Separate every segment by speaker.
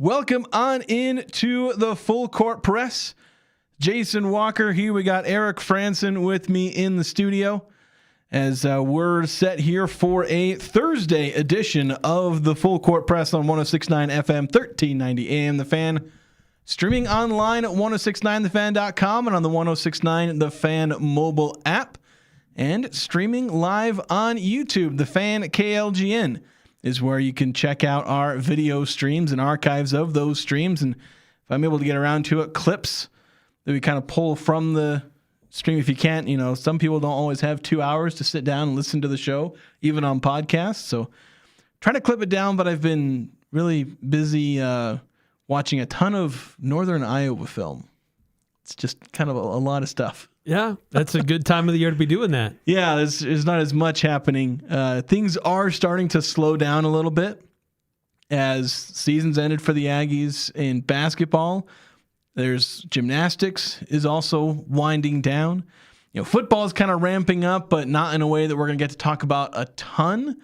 Speaker 1: Welcome on in to the Full Court Press. Jason Walker here. We got Eric Frandsen with me in the studio as we're set here for a Thursday edition of the Full Court Press on 106.9 FM, 1390 AM The Fan. Streaming online at 1069thefan.com and on the 1069 The Fan mobile app. And streaming live on YouTube. The Fan KLGN is where you can check out our video streams and archives of those streams. And if I'm able to get around to it, clips that we kind of pull from the stream. If you can't, some people don't always have 2 hours to sit down and listen to the show, even on podcasts. So trying to clip it down, but I've been really busy watching a ton of Northern Iowa film. It's just kind of a lot of stuff.
Speaker 2: Yeah, that's a good time of the year to be doing that.
Speaker 1: Yeah, there's not as much happening. Things are starting to slow down a little bit as seasons ended for the Aggies in basketball. There's gymnastics is also winding down. Football is kind of ramping up, but not in a way that we're going to get to talk about a ton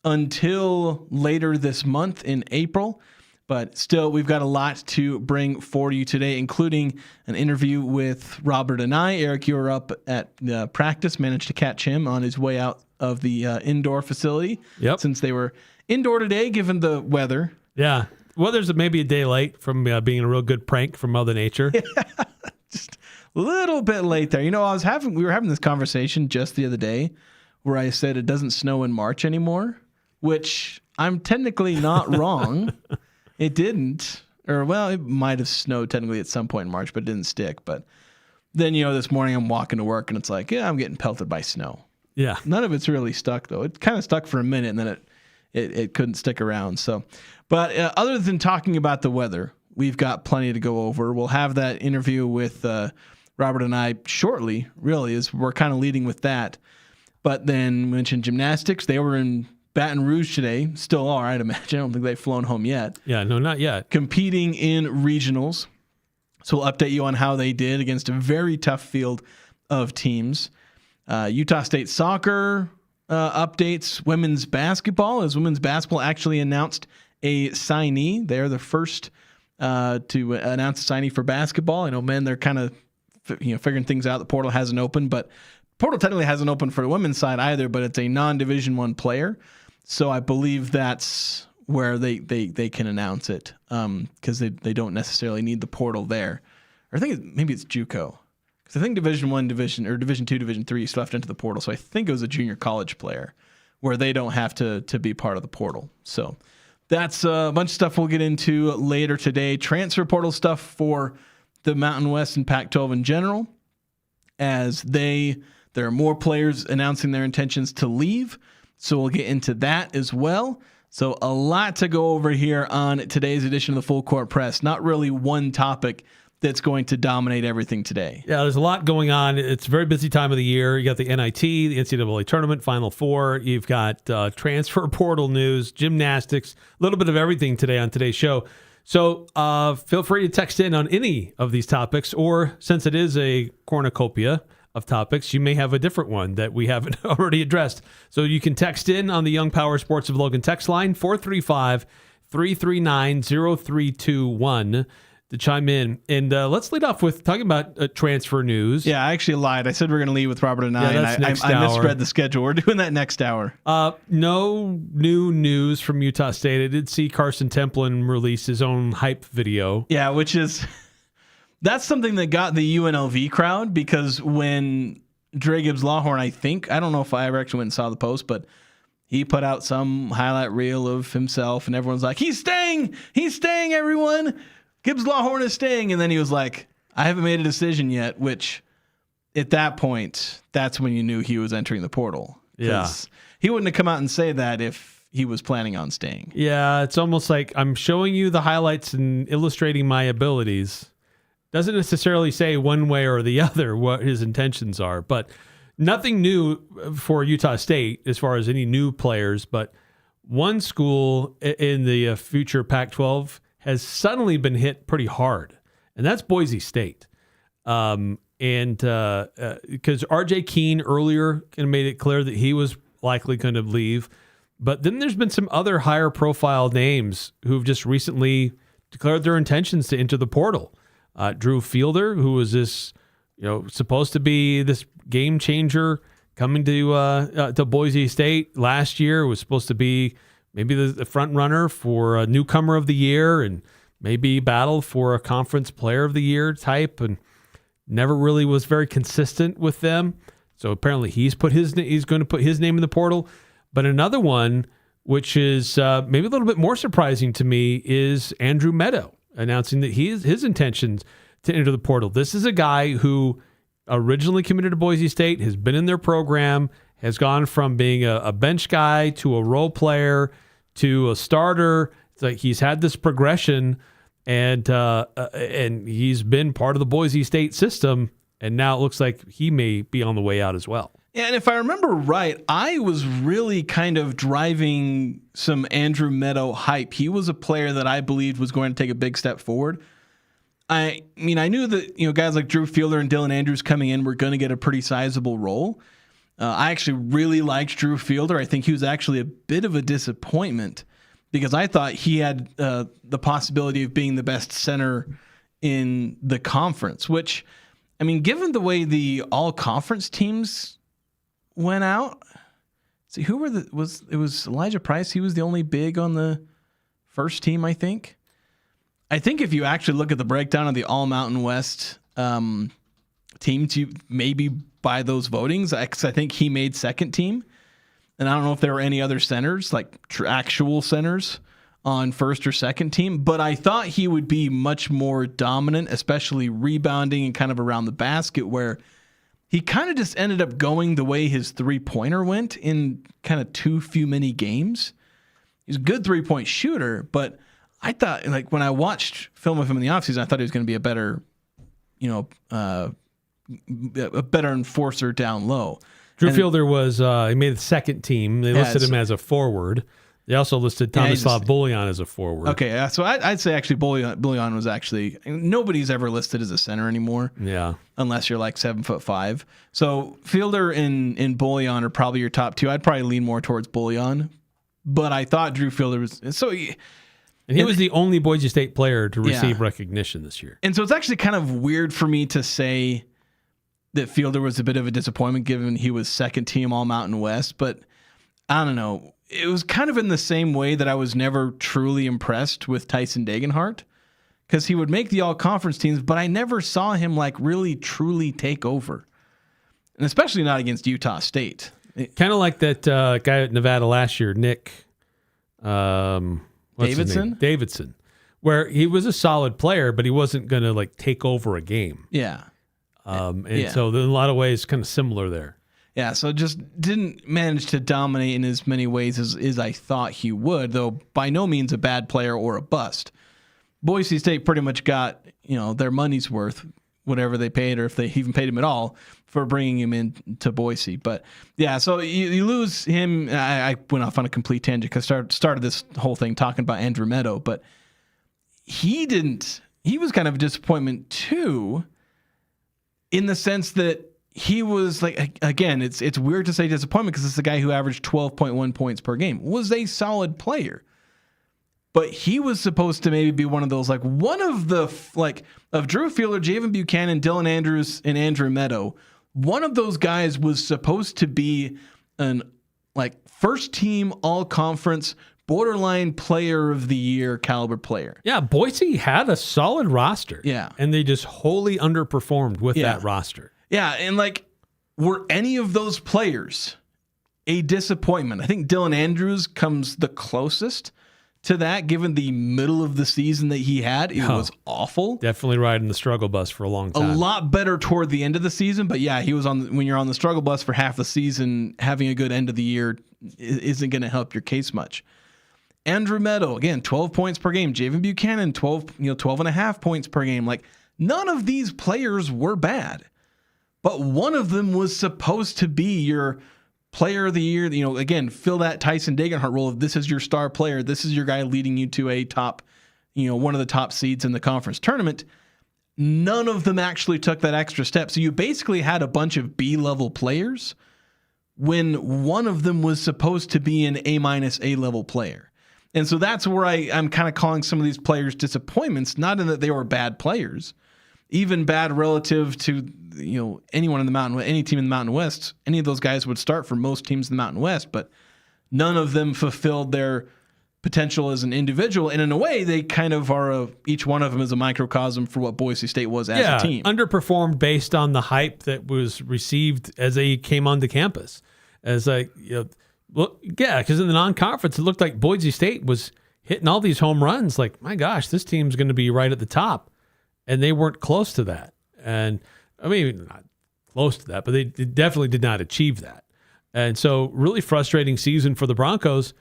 Speaker 1: until later this month in April. But still, we've got a lot to bring for you today, including an interview with Robert Anae. Eric, you were up at practice, managed to catch him on his way out of the indoor facility.
Speaker 2: Yep.
Speaker 1: Since they were indoor today, given the weather.
Speaker 2: Yeah. Weather's maybe a day late from being a real good prank from Mother Nature.
Speaker 1: Yeah, just a little bit late there. We were having this conversation just the other day where I said it doesn't snow in March anymore, which I'm technically not wrong. It didn't, it might have snowed technically at some point in March, but it didn't stick. But then, this morning I'm walking to work and it's like, I'm getting pelted by snow.
Speaker 2: Yeah.
Speaker 1: None of it's really stuck though. It kind of stuck for a minute and then it couldn't stick around. So, but other than talking about the weather, we've got plenty to go over. We'll have that interview with Robert Anae shortly, really, as we're kind of leading with that. But then we mentioned gymnastics. They were in Baton Rouge today, still are, I'd imagine. I don't think they've flown home yet.
Speaker 2: Yeah, no, not yet.
Speaker 1: Competing in regionals. So we'll update you on how they did against a very tough field of teams. Utah State soccer updates. Women's basketball, as women's basketball actually announced a signee. They're the first to announce a signee for basketball. I know men, they're kind of figuring things out. The portal hasn't opened, but portal technically hasn't opened for the women's side either, but it's a non-Division I player. So I believe that's where they can announce it because they don't necessarily need the portal there. Or I think maybe it's JUCO. Because I think Division I, Division II, Division III swept into the portal. So I think it was a junior college player where they don't have to be part of the portal. So that's a bunch of stuff we'll get into later today. Transfer portal stuff for the Mountain West and Pac-12 in general, as there are more players announcing their intentions to leave. So we'll get into that as well. So a lot to go over here on today's edition of the Full Court Press. Not really one topic that's going to dominate everything today.
Speaker 2: Yeah, there's a lot going on. It's a very busy time of the year. You got the NIT, the NCAA tournament, Final Four. You've got transfer portal news, gymnastics, a little bit of everything today on today's show. So feel free to text in on any of these topics, or since it is a cornucopia of topics, you may have a different one that we haven't already addressed. So you can text in on the Young Power Sports of Logan text line, 435-339-0321 to chime in. And let's lead off with talking about transfer news.
Speaker 1: Yeah, I actually lied. I said we're going to lead with Robert Anae, and I misread the schedule. We're doing that next hour.
Speaker 2: No new news from Utah State. I did see Carson Templin release his own hype video.
Speaker 1: Yeah, which is... That's something that got the UNLV crowd, because when Dre Gibbs-Lawhorn, I don't know if I ever actually went and saw the post, but he put out some highlight reel of himself, and everyone's like, he's staying, everyone. Gibbs-Lawhorn is staying. And then he was like, I haven't made a decision yet, which at that point, that's when you knew he was entering the portal.
Speaker 2: Yeah.
Speaker 1: He wouldn't have come out and say that if he was planning on staying.
Speaker 2: Yeah, it's almost like I'm showing you the highlights and illustrating my abilities. Doesn't necessarily say one way or the other what his intentions are, but nothing new for Utah State as far as any new players. But one school in the future Pac-12 has suddenly been hit pretty hard, and that's Boise State. And because R.J. Keene earlier kind of made it clear that he was likely going to leave. But then there's been some other higher profile names who've just recently declared their intentions to enter the portal. Drew Fielder, who was this, supposed to be this game changer coming to Boise State last year, was supposed to be maybe the front runner for a newcomer of the year and maybe battle for a conference player of the year type, and never really was very consistent with them. So apparently he's going to put his name in the portal. But another one, which is maybe a little bit more surprising to me, is Andrew Meadow announcing that his intentions to enter the portal. This is a guy who originally committed to Boise State, has been in their program, has gone from being a bench guy to a role player to a starter. It's like he's had this progression, and he's been part of the Boise State system, and now it looks like he may be on the way out as well.
Speaker 1: Yeah, and if I remember right, I was really kind of driving some Andrew Meadow hype. He was a player that I believed was going to take a big step forward. I knew that guys like Drew Fielder and Dylan Andrews coming in were going to get a pretty sizable role. I actually really liked Drew Fielder. I think he was actually a bit of a disappointment because I thought he had the possibility of being the best center in the conference, which, given the way the all-conference teams went out, see, who were it was Elijah Price. He was the only big on the first team, I think. I think if you actually look at the breakdown of the all Mountain West teams, you maybe by those votings, I think he made second team. And I don't know if there were any other centers, like actual centers on first or second team, but I thought he would be much more dominant, especially rebounding and kind of around the basket, where he kind of just ended up going the way his three-pointer went in kind of too many games. He's a good three-point shooter, but I thought, like, when I watched film of him in the offseason, I thought he was going to be a better, a better enforcer down low.
Speaker 2: Drew Fielder was, he made the second team. They listed him as a forward. They also listed Tomislav Bullion as a forward.
Speaker 1: Okay, so I'd say actually Bullion was actually, nobody's ever listed as a center anymore.
Speaker 2: Yeah.
Speaker 1: Unless you're like 7'5". So Fielder and Bullion are probably your top two. I'd probably lean more towards Bullion, but I thought Drew Fielder was so.
Speaker 2: And he was the only Boise State player to receive recognition this year.
Speaker 1: And so it's actually kind of weird for me to say that Fielder was a bit of a disappointment given he was second team all Mountain West, but I don't know. It was kind of in the same way that I was never truly impressed with Tyson Degenhart, because he would make the all-conference teams, but I never saw him like really truly take over, and especially not against Utah State.
Speaker 2: Kind of like that guy at Nevada last year, Nick Davidson, where he was a solid player, but he wasn't going to like take over a game.
Speaker 1: Yeah.
Speaker 2: So in a lot of ways, kind of similar there.
Speaker 1: Yeah, so just didn't manage to dominate in as many ways as I thought he would, though by no means a bad player or a bust. Boise State pretty much got, their money's worth, whatever they paid, or if they even paid him at all, for bringing him into Boise. But yeah, so you lose him. I went off on a complete tangent because started this whole thing talking about Andrew Meadow, but he was kind of a disappointment too, in the sense that he was like, again, it's weird to say disappointment because it's the guy who averaged 12.1 points per game, was a solid player. But he was supposed to maybe be one of those, like one of the, like of Drew Fielder, Javen Buchanan, Dylan Andrews, and Andrew Meadow. One of those guys was supposed to be an like first team all conference borderline player of the year caliber player.
Speaker 2: Yeah, Boise had a solid roster.
Speaker 1: Yeah.
Speaker 2: And they just wholly underperformed with that roster.
Speaker 1: Yeah, and like, were any of those players a disappointment? I think Dylan Andrews comes the closest to that, given the middle of the season that he had. It was awful.
Speaker 2: Definitely riding the struggle bus for a long time.
Speaker 1: A lot better toward the end of the season, but yeah, he was when you're on the struggle bus for half the season, having a good end of the year isn't going to help your case much. Andrew Meadow, again, 12 points per game. Javen Buchanan, 12 and a half points per game. Like, none of these players were bad. But one of them was supposed to be your player of the year, again, fill that Tyson Degenhart role of this is your star player. This is your guy leading you to a top, one of the top seeds in the conference tournament. None of them actually took that extra step. So you basically had a bunch of B-level players when one of them was supposed to be an A-, A-level player. And so that's where I'm kind of calling some of these players disappointments, not in that they were bad players, even bad relative to, anyone in the Mountain, any team in the Mountain West. Any of those guys would start for most teams in the Mountain West, but none of them fulfilled their potential as an individual. And in a way, they kind of are, each one of them is a microcosm for what Boise State was as a team.
Speaker 2: Underperformed based on the hype that was received as they came onto campus. As because in the non-conference, it looked like Boise State was hitting all these home runs. Like, my gosh, this team's going to be right at the top. And they weren't close to that. And, not close to that, but they definitely did not achieve that. And so really frustrating season for the Broncos.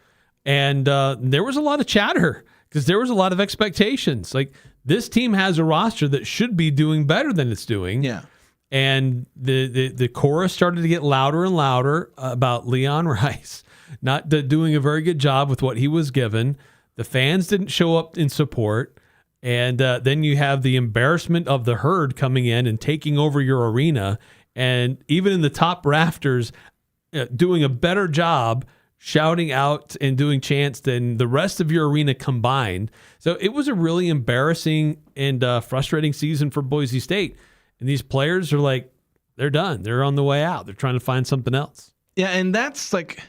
Speaker 2: And there was a lot of chatter because there was a lot of expectations. Like, this team has a roster that should be doing better than it's doing.
Speaker 1: Yeah.
Speaker 2: And the chorus started to get louder and louder about Leon Rice not doing a very good job with what he was given. The fans didn't show up in support. And then you have the embarrassment of the herd coming in and taking over your arena. And even in the top rafters, doing a better job shouting out and doing chants than the rest of your arena combined. So it was a really embarrassing and frustrating season for Boise State. And these players are like, they're done. They're on the way out. They're trying to find something else.
Speaker 1: Yeah, and that's like...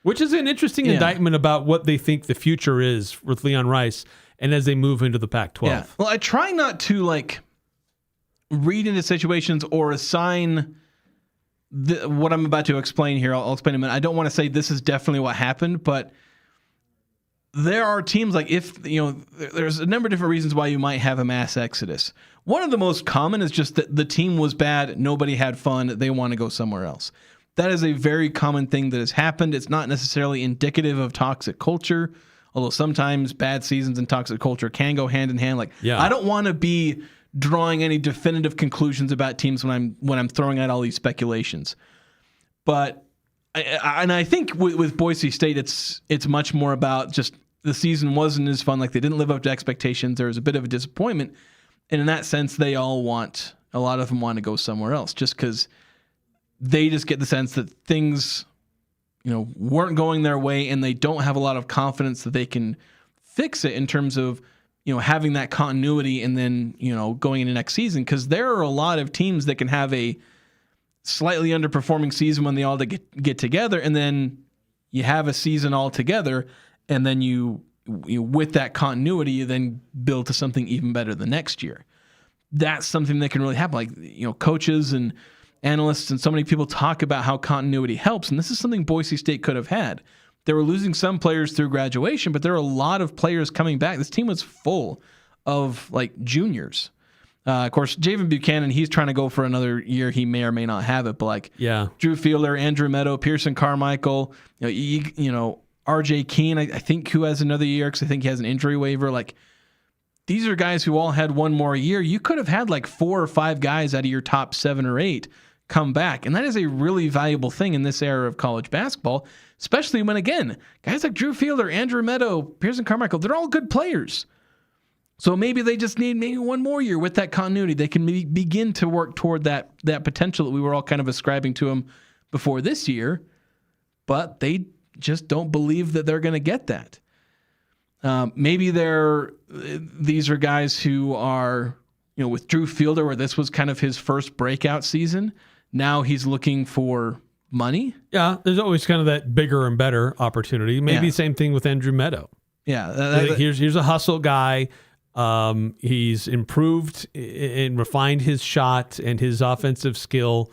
Speaker 2: Which is an interesting indictment about what they think the future is with Leon Rice and as they move into the Pac-12.
Speaker 1: Yeah. Well, I try not to, read into situations or assign what I'm about to explain here. I'll explain in a minute. I don't want to say this is definitely what happened, but there are teams there's a number of different reasons why you might have a mass exodus. One of the most common is just that the team was bad, nobody had fun, they want to go somewhere else. That is a very common thing that has happened. It's not necessarily indicative of toxic culture, although sometimes bad seasons and toxic culture can go hand in hand. I don't want to be drawing any definitive conclusions about teams when I'm throwing out all these speculations. But I think with Boise State, it's much more about just the season wasn't as fun. Like, they didn't live up to expectations. There was a bit of a disappointment. And in that sense, a lot of them want to go somewhere else just because they just get the sense that things, weren't going their way and they don't have a lot of confidence that they can fix it in terms of, having that continuity and then, going into next season. Because there are a lot of teams that can have a slightly underperforming season when they all get together, and then you have a season all together, and then you with that continuity, you then build to something even better the next year. That's something that can really happen. Coaches and analysts and so many people talk about how continuity helps, and this is something Boise State could have had. They were losing some players through graduation, but there are a lot of players coming back. This team was full of juniors. Of course, Javen Buchanan, he's trying to go for another year. He may or may not have it, but Drew Fielder, Andrew Meadow, Pearson Carmichael, RJ Keene, I think, who has another year because I think he has an injury waiver. These are guys who all had one more year. You could have had 4 or 5 guys out of your top 7 or 8 come back. And that is a really valuable thing in this era of college basketball, especially when, again, guys like Drew Fielder, Andrew Meadow, Pearson Carmichael, they're all good players. So maybe they just need one more year with that continuity. They can begin to work toward that potential that we were all kind of ascribing to them before this year, but they just don't believe that they're going to get that. Maybe these are guys who are, with Drew Fielder, where this was kind of his first breakout season. Now he's looking for money. Yeah,
Speaker 2: there's always kind of that bigger and better opportunity. Maybe same thing with Andrew Meadow.
Speaker 1: Yeah,
Speaker 2: here's a hustle guy. He's improved and refined his shot and his offensive skill,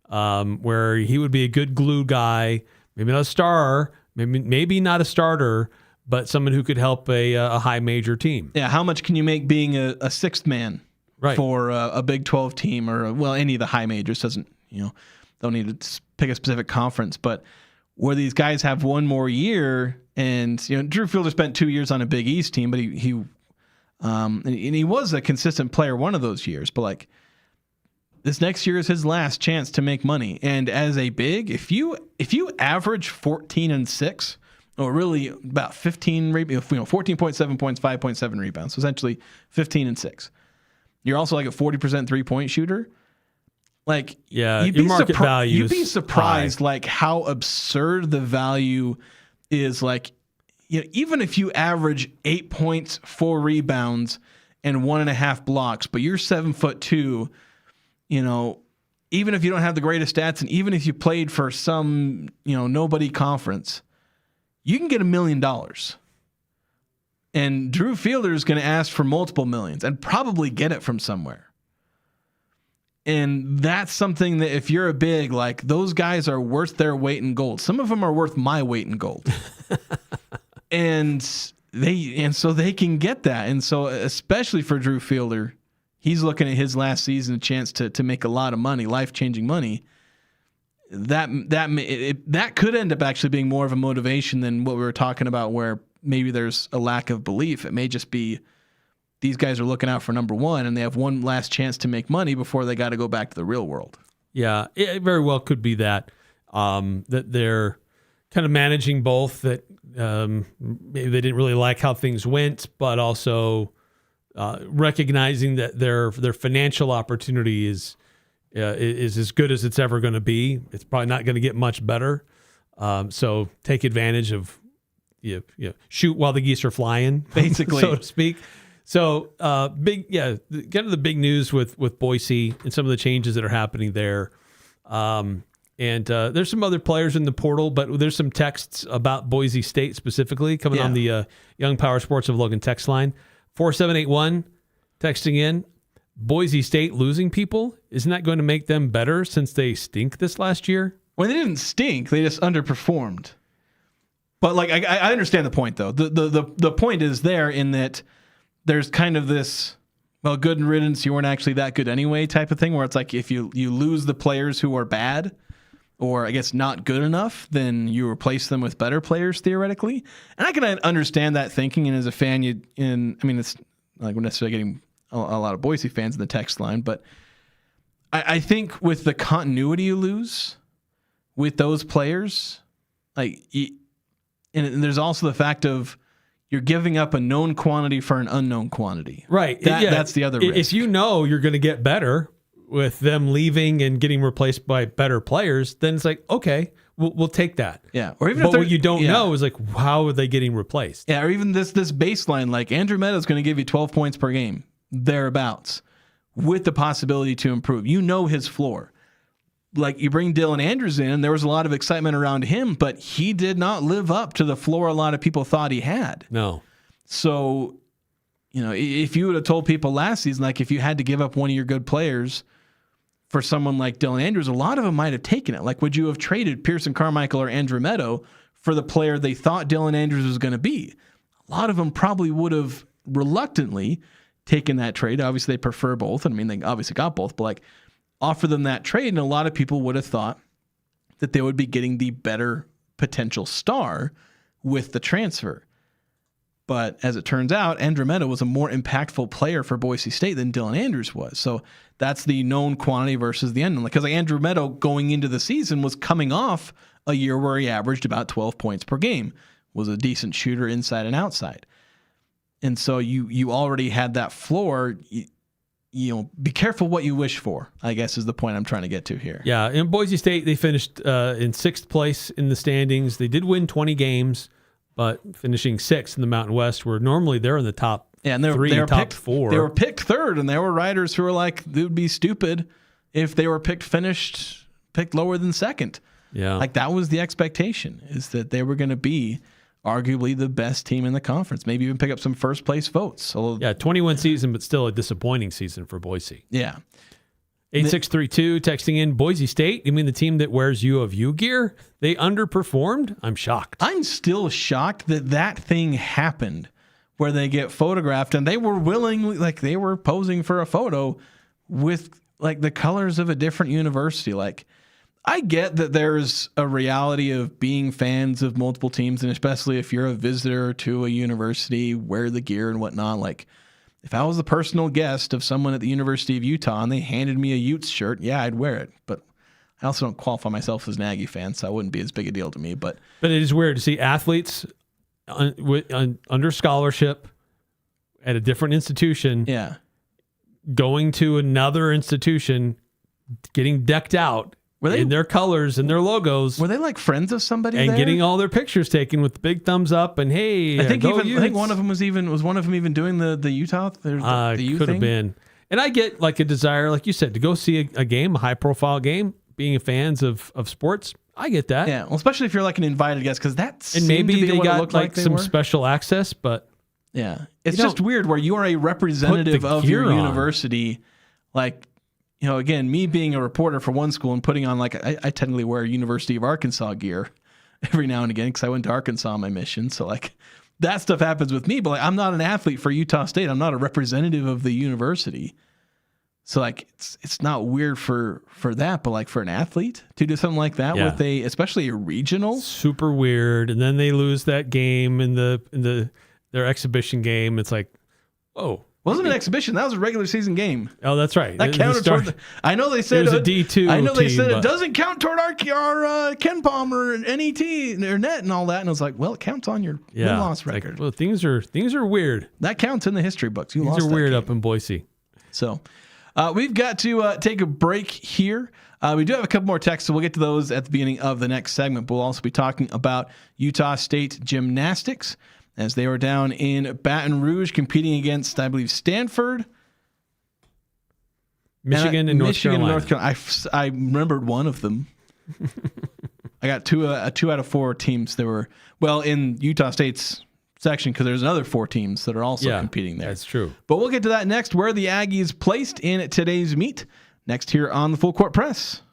Speaker 2: where he would be a good glue guy. Maybe not a star, maybe not a starter, but someone who could help a high major team.
Speaker 1: Yeah, how much can you make being a sixth man for a Big 12 team or any of the high majors? Don't need to pick a specific conference, but where these guys have one more year, and Drew Fielder spent 2 years on a Big East team, but he was a consistent player one of those years. But this next year is his last chance to make money. And as a big, if you average 14-6, or really about 14.7 points, 5.7 rebounds, so essentially 15-6. You're also a 40% 3-point shooter.
Speaker 2: Your market value.
Speaker 1: You'd be surprised how absurd the value is. even if you average 8 points, 4 rebounds, and 1.5 blocks, but you're 7'2", even if you don't have the greatest stats, and even if you played for some, nobody conference, you can get $1 million. And Drew Fielder is going to ask for multiple millions and probably get it from somewhere. And that's something that if you're a big, like, those guys are worth their weight in gold. Some of them are worth my weight in gold. and so they can get that. And so especially for Drew Fielder, he's looking at his last season, a chance to make a lot of money, life-changing money. That could end up actually being more of a motivation than what we were talking about, where maybe there's a lack of belief. It may just be these guys are looking out for number one, and they have one last chance to make money before they got to go back to the real world.
Speaker 2: Yeah, it very well could be that they're kind of managing both, that maybe they didn't really like how things went, but also recognizing that their financial opportunity is as good as it's ever going to be. It's probably not going to get much better. So take advantage of, shoot while the geese are flying,
Speaker 1: basically,
Speaker 2: so to speak. So kind of the big news with Boise and some of the changes that are happening there. And there's some other players in the portal, but there's some texts about Boise State specifically coming on the Young Power Sports of Logan text line. 4781 texting in, Boise State losing people, isn't that going to make them better since they stink this last year?
Speaker 1: Well, they didn't stink. They just underperformed. But like I understand the point, though. The point is there in that there's kind of this, good riddance, you weren't actually that good anyway type of thing, where it's like if you lose the players who are bad or I guess not good enough, then you replace them with better players theoretically. And I can understand that thinking. And as a fan, it's like we're necessarily getting a lot of Boise fans in the text line, but I think with the continuity you lose with those players, and there's also the fact of you're giving up a known quantity for an unknown quantity.
Speaker 2: Right.
Speaker 1: That's the other risk.
Speaker 2: If you know you're going to get better with them leaving and getting replaced by better players, then it's like, okay, we'll take that.
Speaker 1: Yeah. Or even
Speaker 2: but what you don't know is like, how are they getting replaced?
Speaker 1: Yeah. Or even this baseline, like Andrew Meadows going to give you 12 points per game, thereabouts, with the possibility to improve. You know his floor. Like you bring Dylan Andrews in, there was a lot of excitement around him, but he did not live up to the floor a lot of people thought he had.
Speaker 2: No.
Speaker 1: So, if you would have told people last season, like if you had to give up one of your good players for someone like Dylan Andrews, a lot of them might have taken it. Like, would you have traded Pearson Carmichael or Andrew Meadow for the player they thought Dylan Andrews was going to be? A lot of them probably would have reluctantly taken that trade. Obviously, they prefer both. And they obviously got both, but like, offer them that trade, and a lot of people would have thought that they would be getting the better potential star with the transfer. But as it turns out, Andrew Meadow was a more impactful player for Boise State than Dylan Andrews was. So that's the known quantity versus the unknown. Because Andrew Meadow going into the season was coming off a year where he averaged about 12 points per game, was a decent shooter inside and outside. And so you already had that floor. Be careful what you wish for, I guess is the point I'm trying to get to here.
Speaker 2: Yeah, in Boise State, they finished in 6th place in the standings. They did win 20 games, but finishing 6th in the Mountain West, where normally they're in the top 3, top 4.
Speaker 1: They were picked 3rd, and there were writers who were like, it would be stupid if they were picked lower than 2nd.
Speaker 2: Yeah.
Speaker 1: Like that was the expectation, is that they were going to be arguably the best team in the conference, maybe even pick up some first place votes.
Speaker 2: Yeah, 21 season, but still a disappointing season for Boise.
Speaker 1: Yeah.
Speaker 2: 8632 texting in, Boise State, you mean the team that wears U of U gear? They underperformed? I'm shocked.
Speaker 1: I'm still shocked that thing happened where they get photographed and they were willingly, like they were posing for a photo with like the colors of a different university. Like, I get that there's a reality of being fans of multiple teams, and especially if you're a visitor to a university, wear the gear and whatnot. Like, if I was the personal guest of someone at the University of Utah and they handed me a Utes shirt, yeah, I'd wear it. But I also don't qualify myself as an Aggie fan, so that wouldn't be as big a deal to me. But
Speaker 2: it is weird to see athletes under scholarship at a different institution, going to another institution, getting decked out in their colors and their logos.
Speaker 1: Were they like friends of somebody
Speaker 2: and
Speaker 1: there?
Speaker 2: getting all their pictures taken with the big thumbs up and hey,
Speaker 1: I think one of them was one of them even doing the Utah the U
Speaker 2: could
Speaker 1: thing?
Speaker 2: have been. And I get like a desire, like you said, to go see a game, a high profile game. Being fans of sports, I get that.
Speaker 1: Yeah, well, especially if you're like an invited guest, because that's
Speaker 2: and maybe they got like some special access, but
Speaker 1: yeah, it's just weird where you are a representative of your university. Like, again, me being a reporter for one school and putting on I technically wear University of Arkansas gear every now and again because I went to Arkansas on my mission. So that stuff happens with me, but I'm not an athlete for Utah State. I'm not a representative of the university. So it's not weird for that, but for an athlete to do something like that with especially a regional,
Speaker 2: super weird. And then they lose that game in their exhibition game. It's like, whoa.
Speaker 1: Wasn't an exhibition. That was a regular season game.
Speaker 2: Oh, that's right.
Speaker 1: That counted toward I know they said
Speaker 2: it was a D2
Speaker 1: I know they said
Speaker 2: team,
Speaker 1: it doesn't count toward our Ken Palmer and NET or net and all that. And I was like, well, it counts on your win-loss record.
Speaker 2: Well, things are weird.
Speaker 1: That counts in the history books. Things
Speaker 2: are weird up in Boise.
Speaker 1: So we've got to take a break here. We do have a couple more texts, so we'll get to those at the beginning of the next segment. But we'll also be talking about Utah State Gymnastics as they were down in Baton Rouge competing against, I believe, Stanford,
Speaker 2: Michigan, and North Carolina.
Speaker 1: I remembered one of them. I got two out of 4 teams that were in Utah State's section because there's another 4 teams that are also competing there.
Speaker 2: That's true.
Speaker 1: But we'll get to that next. Where the Aggies placed in today's meet next here on the Full Court Press.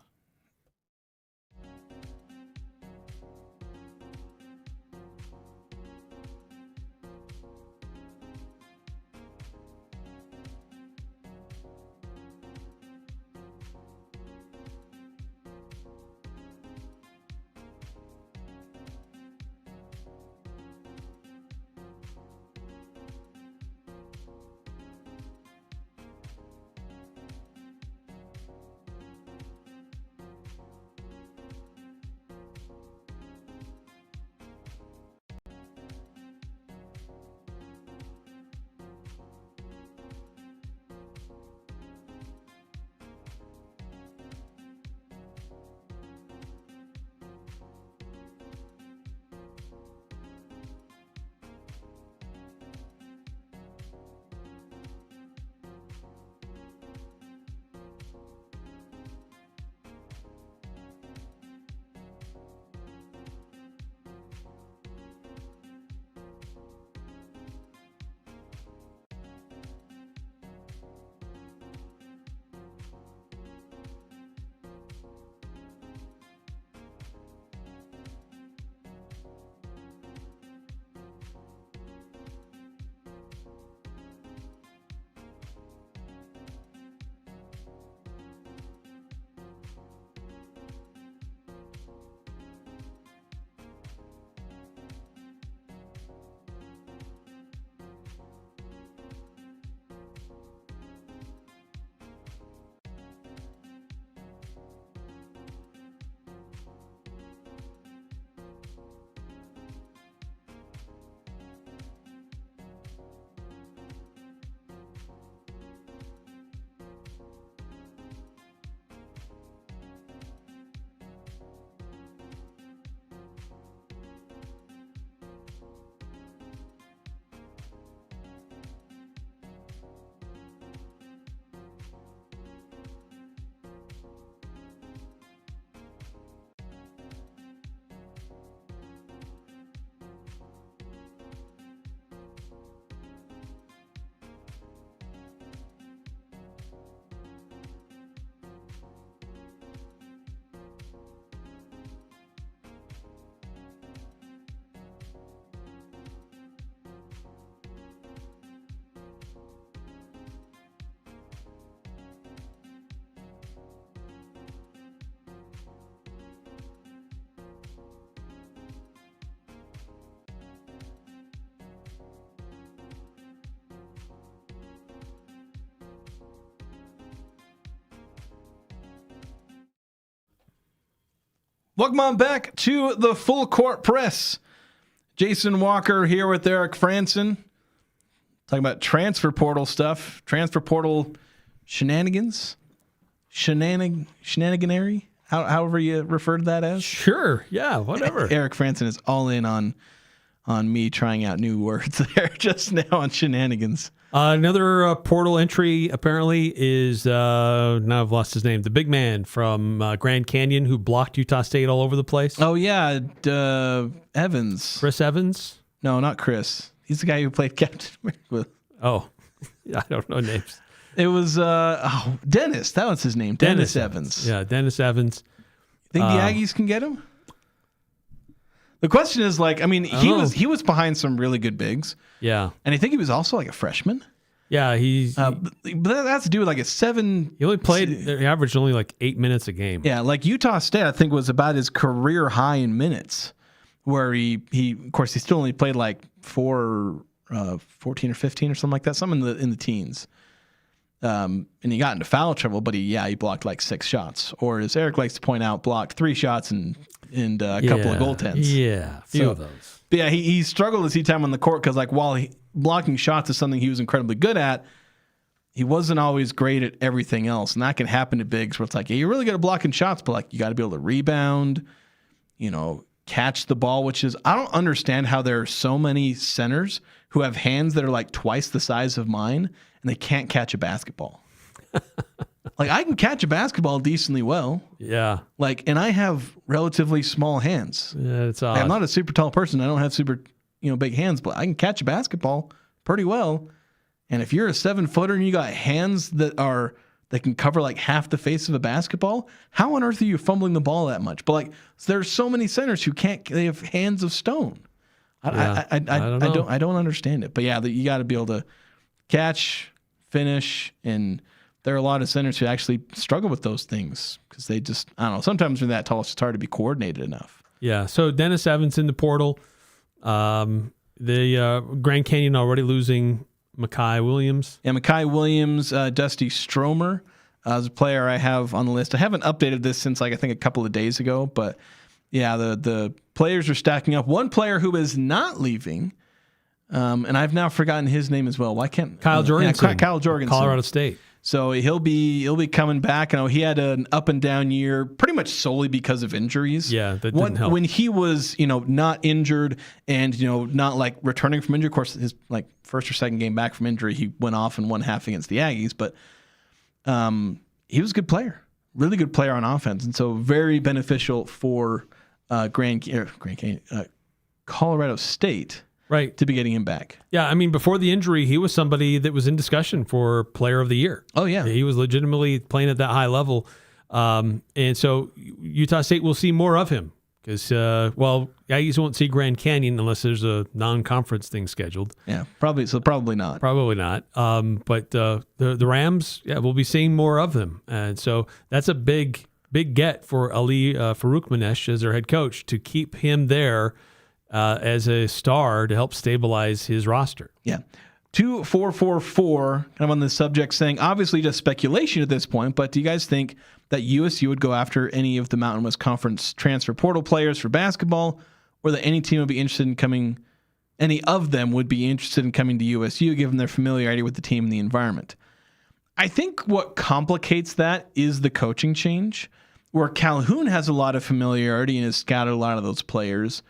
Speaker 1: Welcome on back to the Full Court Press. Jason Walker here with Eric Frandsen. Talking about transfer portal stuff. Transfer portal shenanigans. Shenaniganery. however you refer to that as.
Speaker 2: Sure. Yeah, whatever.
Speaker 1: Eric Frandsen is all in on me trying out new words there just now on shenanigans.
Speaker 2: Another portal entry apparently is, now I've lost his name, the big man from Grand Canyon who blocked Utah State all over the place.
Speaker 1: Oh, yeah. Evans.
Speaker 2: Chris Evans?
Speaker 1: No, not Chris. He's the guy who played Captain America.
Speaker 2: Oh, I don't know names.
Speaker 1: It was Dennis. That was his name. Dennis Evans.
Speaker 2: Yeah, Dennis Evans.
Speaker 1: Think the Aggies can get him? The question is, he was behind some really good bigs.
Speaker 2: Yeah.
Speaker 1: And I think he was also like a freshman.
Speaker 2: Yeah,
Speaker 1: but that has to do with like a 7.
Speaker 2: He only played, he averaged only like 8 minutes a game.
Speaker 1: Yeah, like Utah State, I think, was about his career high in minutes, where he of course, he still only played like 14 or 15 or something like that, something in the teens. And he got into foul trouble, but he blocked like 6 shots, or as Eric likes to point out, blocked 3 shots and a couple of goaltends.
Speaker 2: Yeah, a few of those.
Speaker 1: But yeah, he struggled to see time on the court because while blocking shots is something he was incredibly good at, he wasn't always great at everything else, and that can happen to bigs where it's like, yeah, you're really good at blocking shots, but you got to be able to rebound, catch the ball, which is, I don't understand how there are so many centers who have hands that are like twice the size of mine and they can't catch a basketball. I can catch a basketball decently well.
Speaker 2: Yeah.
Speaker 1: And I have relatively small hands.
Speaker 2: Yeah, it's odd.
Speaker 1: I'm not a super tall person. I don't have super, big hands, but I can catch a basketball pretty well. And if you're a 7-footer and you got hands that can cover like half the face of a basketball, how on earth are you fumbling the ball that much? But there's so many centers who they have hands of stone. I don't understand it. But yeah, you got to be able to catch, finish, and there are a lot of centers who actually struggle with those things because they just, I don't know, sometimes when that tall, it's hard to be coordinated enough.
Speaker 2: Yeah, so Dennis Evans in the portal. The Grand Canyon already losing Mekhi Williams.
Speaker 1: Yeah, Mekhi Williams, Dusty Stromer is a player I have on the list. I haven't updated this since I think a couple of days ago, but yeah, the players are stacking up. One player who is not leaving, and I've now forgotten his name as well. Why can't
Speaker 2: Kyle Jorgensen?
Speaker 1: Yeah, Kyle Jorgensen,
Speaker 2: Colorado State.
Speaker 1: So he'll be coming back. I know he had an up and down year, pretty much solely because of injuries.
Speaker 2: Yeah, that didn't help.
Speaker 1: When he was, not injured and not returning from injury. Of course, his first or second game back from injury, he went off and won half against the Aggies. But he was a good player, really good player on offense, and so very beneficial for Colorado State.
Speaker 2: Right.
Speaker 1: To be getting him back.
Speaker 2: Yeah, I mean, before the injury, he was somebody that was in discussion for Player of the Year.
Speaker 1: Oh, yeah.
Speaker 2: He was legitimately playing at that high level. And so Utah State will see more of him because, Aggies won't see Grand Canyon unless there's a non-conference thing scheduled.
Speaker 1: Yeah, probably not.
Speaker 2: Probably not. But the Rams, we'll be seeing more of them. And so that's a big get for Ali Faroukmanesh as their head coach to keep him there as a star to help stabilize his roster.
Speaker 1: Yeah. 2444, kind of on this subject, saying, obviously just speculation at this point, but do you guys think that USU would go after any of the Mountain West Conference transfer portal players for basketball, or that any team would be interested in coming, any of them would be interested in coming to USU given their familiarity with the team and the environment? I think what complicates that is the coaching change, where Calhoun has a lot of familiarity and has scouted a lot of those players.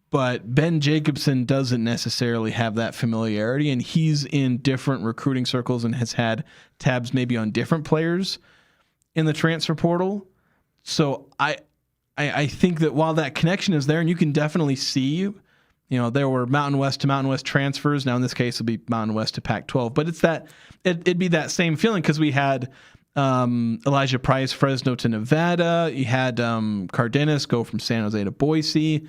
Speaker 1: But Ben Jacobson doesn't necessarily have that familiarity, and he's in different recruiting circles and has had tabs maybe on different players in the transfer portal. So I think that while that connection is there, and you can definitely see, there were Mountain West to Mountain West transfers. Now in this case, it'll be Mountain West to Pac-12, but it'd be that same feeling because we had Elijah Price, Fresno to Nevada. You had Cardenas go from San Jose to Boise.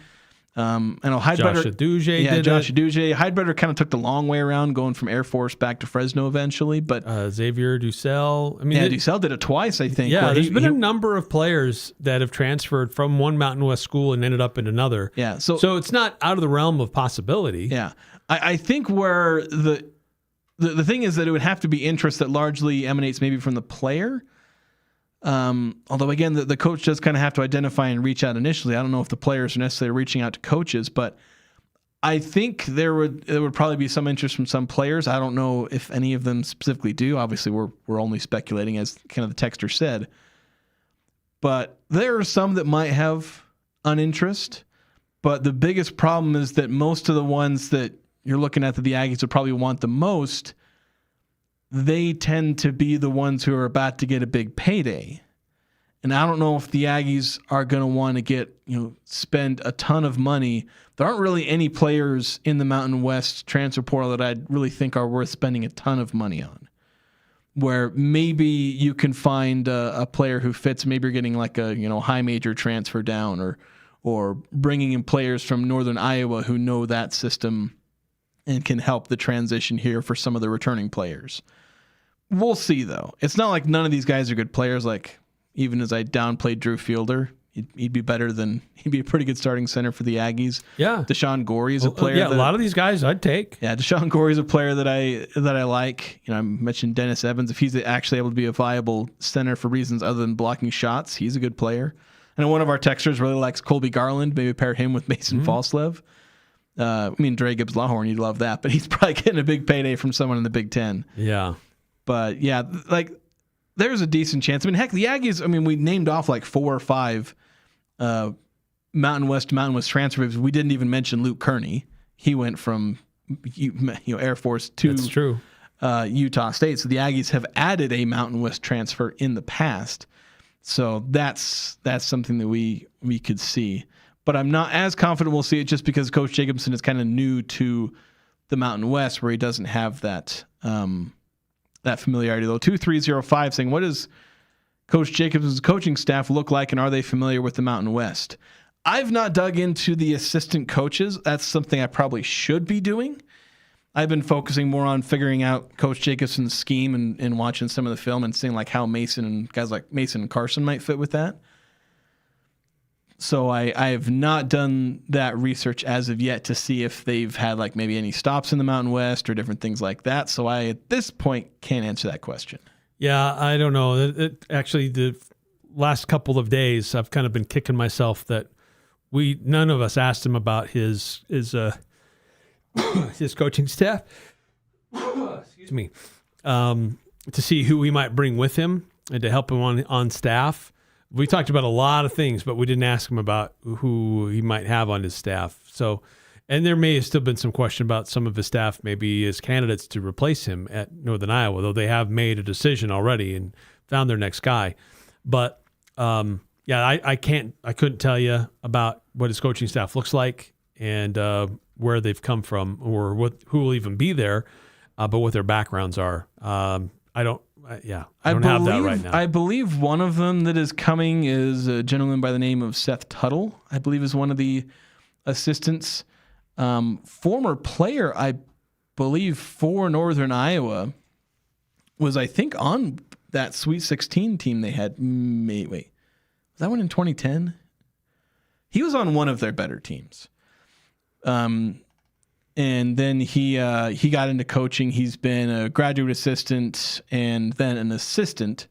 Speaker 1: I know Josh Aduje. Heidbreder kind of took the long way around, going from Air Force back to Fresno eventually. But
Speaker 2: Xavier Dussel.
Speaker 1: Dussel did it twice, I think.
Speaker 2: Yeah, there's been a number of players that have transferred from one Mountain West school and ended up in another.
Speaker 1: Yeah,
Speaker 2: so it's not out of the realm of possibility.
Speaker 1: Yeah, I think where the thing is that it would have to be interest that largely emanates maybe from the player. Although again, the coach does kind of have to identify and reach out initially. I don't know if the players are necessarily reaching out to coaches, but I think there would probably be some interest from some players. I don't know if any of them specifically do. Obviously, we're only speculating, as kind of the texter said. but there are some that might have an interest. But the biggest problem is that most of the ones that you're looking at that the Aggies would probably want the most, they tend to be the ones who are about to get a big payday. And I don't know if the Aggies are going to want to get, spend a ton of money. There aren't really any players in the Mountain West transfer portal that I really think are worth spending a ton of money on. Where maybe you can find a player who fits. Maybe you're getting like a high major transfer down, or bringing in players from Northern Iowa who know that system and can help the transition here for some of the returning players. We'll see, though. It's not like none of these guys are good players. Like, even as I downplayed Drew Fielder, he'd be a pretty good starting center for the Aggies.
Speaker 2: Yeah.
Speaker 1: Deshaun Gorey is a player.
Speaker 2: Yeah, a lot of these guys I'd take.
Speaker 1: Yeah, Deshaun Gorey is a player that I like. I mentioned Dennis Evans. If he's actually able to be a viable center for reasons other than blocking shots, he's a good player. And one of our texters really likes Colby Garland. Maybe pair him with Mason Falslev. Dre Gibbs-Lawhorn, you'd love that. But he's probably getting a big payday from someone in the Big Ten.
Speaker 2: Yeah.
Speaker 1: But, yeah, like, there's a decent chance. Heck, the Aggies, we named off like 4 or 5 Mountain West transfers. We didn't even mention Luke Kearney. He went from Air Force to
Speaker 2: That's true.
Speaker 1: Utah State. So the Aggies have added a Mountain West transfer in the past. So that's something that we could see. But I'm not as confident we'll see it just because Coach Jacobson is kind of new to the Mountain West, where he doesn't have that that familiarity. Though 2305 saying, what does Coach Jacobson's coaching staff look like, and are they familiar with the Mountain West? I've not dug into the assistant coaches. That's something I probably should be doing. I've been focusing more on figuring out Coach Jacobson's scheme and watching some of the film and seeing like how Mason and guys like Mason and Carson might fit with that. So I have not done that research as of yet to see if they've had like maybe any stops in the Mountain West or different things like that. So I, at this point, can't answer that question.
Speaker 2: Yeah, I don't know. Actually, the last couple of days, I've kind of been kicking myself that none of us asked him about his coaching staff. Excuse me. To see who we might bring with him and to help him on staff. We talked about a lot of things, but we didn't ask him about who he might have on his staff. So, and there may have still been some question about some of his staff, maybe as candidates to replace him at Northern Iowa, though they have made a decision already and found their next guy. But I couldn't tell you about what his coaching staff looks like and where they've come from or who will even be there, but what their backgrounds are. I don't have that right now.
Speaker 1: I believe one of them that is coming is a gentleman by the name of Seth Tuttle, I believe is one of the assistants. Former player, I believe, for Northern Iowa was, I think, on that Sweet 16 team they had. Wait, was that one in 2010? He was on one of their better teams. And then he got into coaching. He's been a graduate assistant and then an assistant.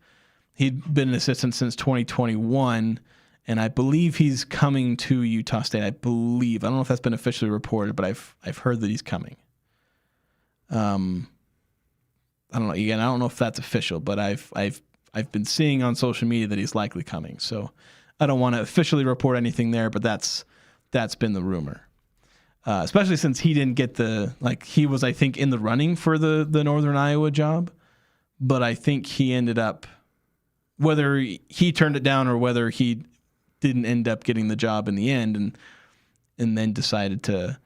Speaker 1: He'd been an assistant since 2021, and I believe he's coming to Utah State. I don't know if that's been officially reported, but I've heard that he's coming. I don't know. Again, I don't know if that's official, but I've been seeing on social media that he's likely coming. So I don't want to officially report anything there, but that's been the rumor. Especially since he didn't get he was, I think, in the running for the Northern Iowa job, but I think he ended up, whether he turned it down or whether he didn't end up getting the job in the end, and then decided to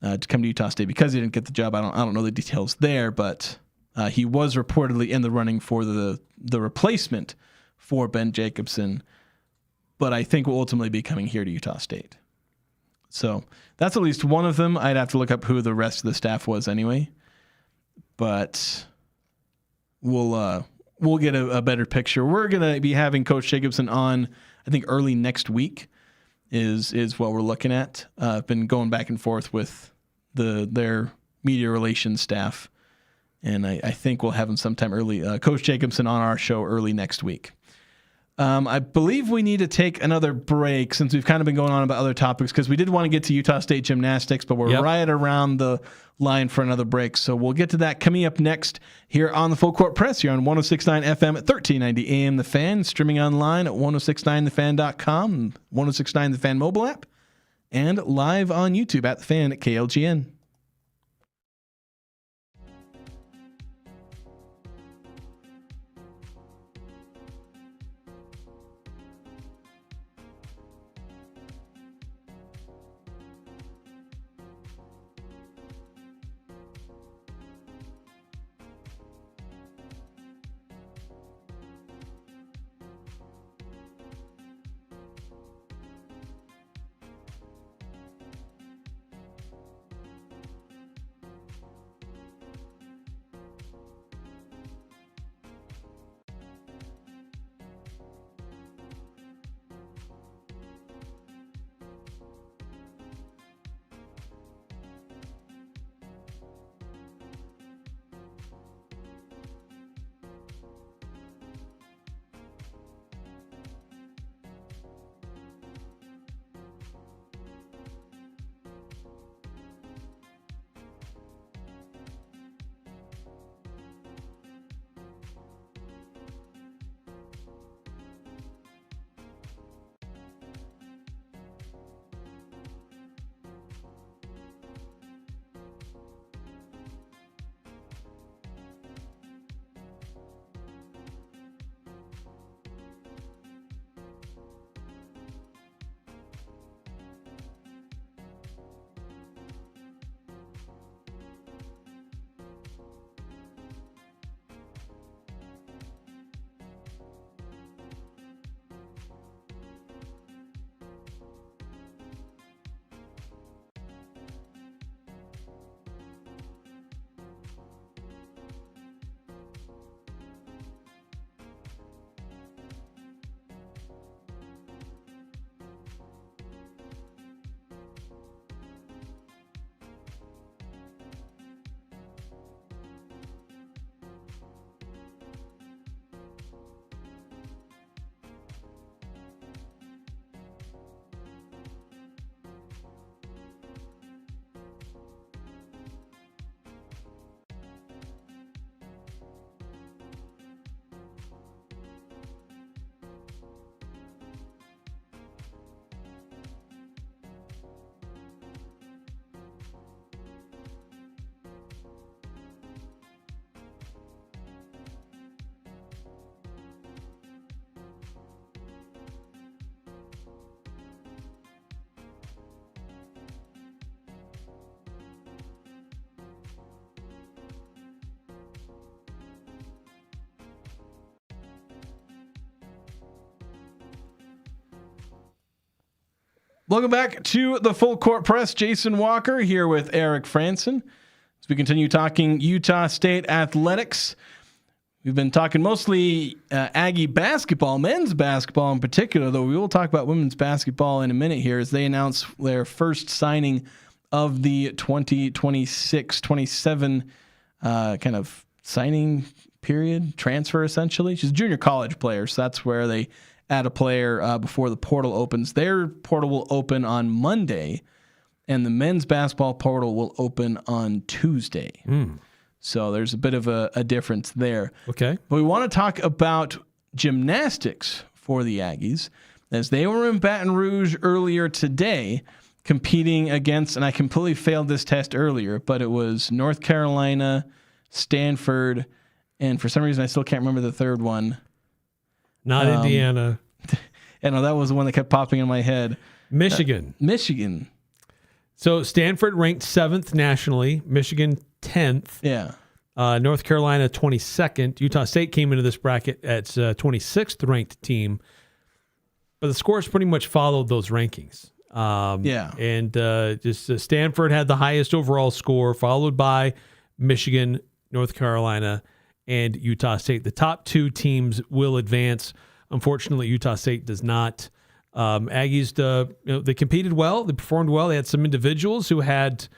Speaker 1: come to Utah State because he didn't get the job. I don't know the details there, but he was reportedly in the running for the replacement for Ben Jacobson, but I think will ultimately be coming here to Utah State. So that's at least one of them. I'd have to look up who the rest of the staff was anyway. But we'll get a better picture. We're going to be having Coach Jacobson on, I think, early next week is what we're looking at. I've been going back and forth with their media relations staff, and I think we'll have him sometime early. Coach Jacobson on our show early next week. I believe we need to take another break since we've kind of been going on about other topics because we did want to get to Utah State Gymnastics, but we're right around the line for another break. So we'll get to that coming up next here on the Full Court Press here on 106.9 FM at 1390 AM The Fan, streaming online at 1069thefan.com, 1069 The Fan mobile app, and live on YouTube at The Fan at KLGN. Welcome back to the Full Court Press. Jason Walker here with Eric Frandsen as we continue talking Utah State athletics. We've been talking mostly Aggie basketball, men's basketball in particular, though we will talk about women's basketball in a minute here as they announce their first signing of the 2026-27 kind of signing period, transfer essentially. She's a junior college player, so that's where they add a player before the portal opens. Their portal will open on Monday, and the men's basketball portal will open on Tuesday. So there's a bit of a difference there.
Speaker 2: Okay.
Speaker 1: But we want to talk about gymnastics for the Aggies as they were in Baton Rouge earlier today competing against, and I completely failed this test earlier, but it was North Carolina, Stanford, and for some reason I still can't remember the third one.
Speaker 2: Not Indiana.
Speaker 1: I know that was the one that kept popping in my head.
Speaker 2: Michigan.
Speaker 1: Michigan.
Speaker 2: So Stanford ranked 7th nationally, Michigan 10th.
Speaker 1: Yeah.
Speaker 2: North Carolina 22nd. Utah State came into this bracket as 26th ranked team. But the scores pretty much followed those rankings. And just Stanford had the highest overall score, followed by Michigan, North Carolina, and Utah State. The top two teams will advance. Unfortunately, Utah State does not. Aggies, they competed well. They performed well. They had some individuals who had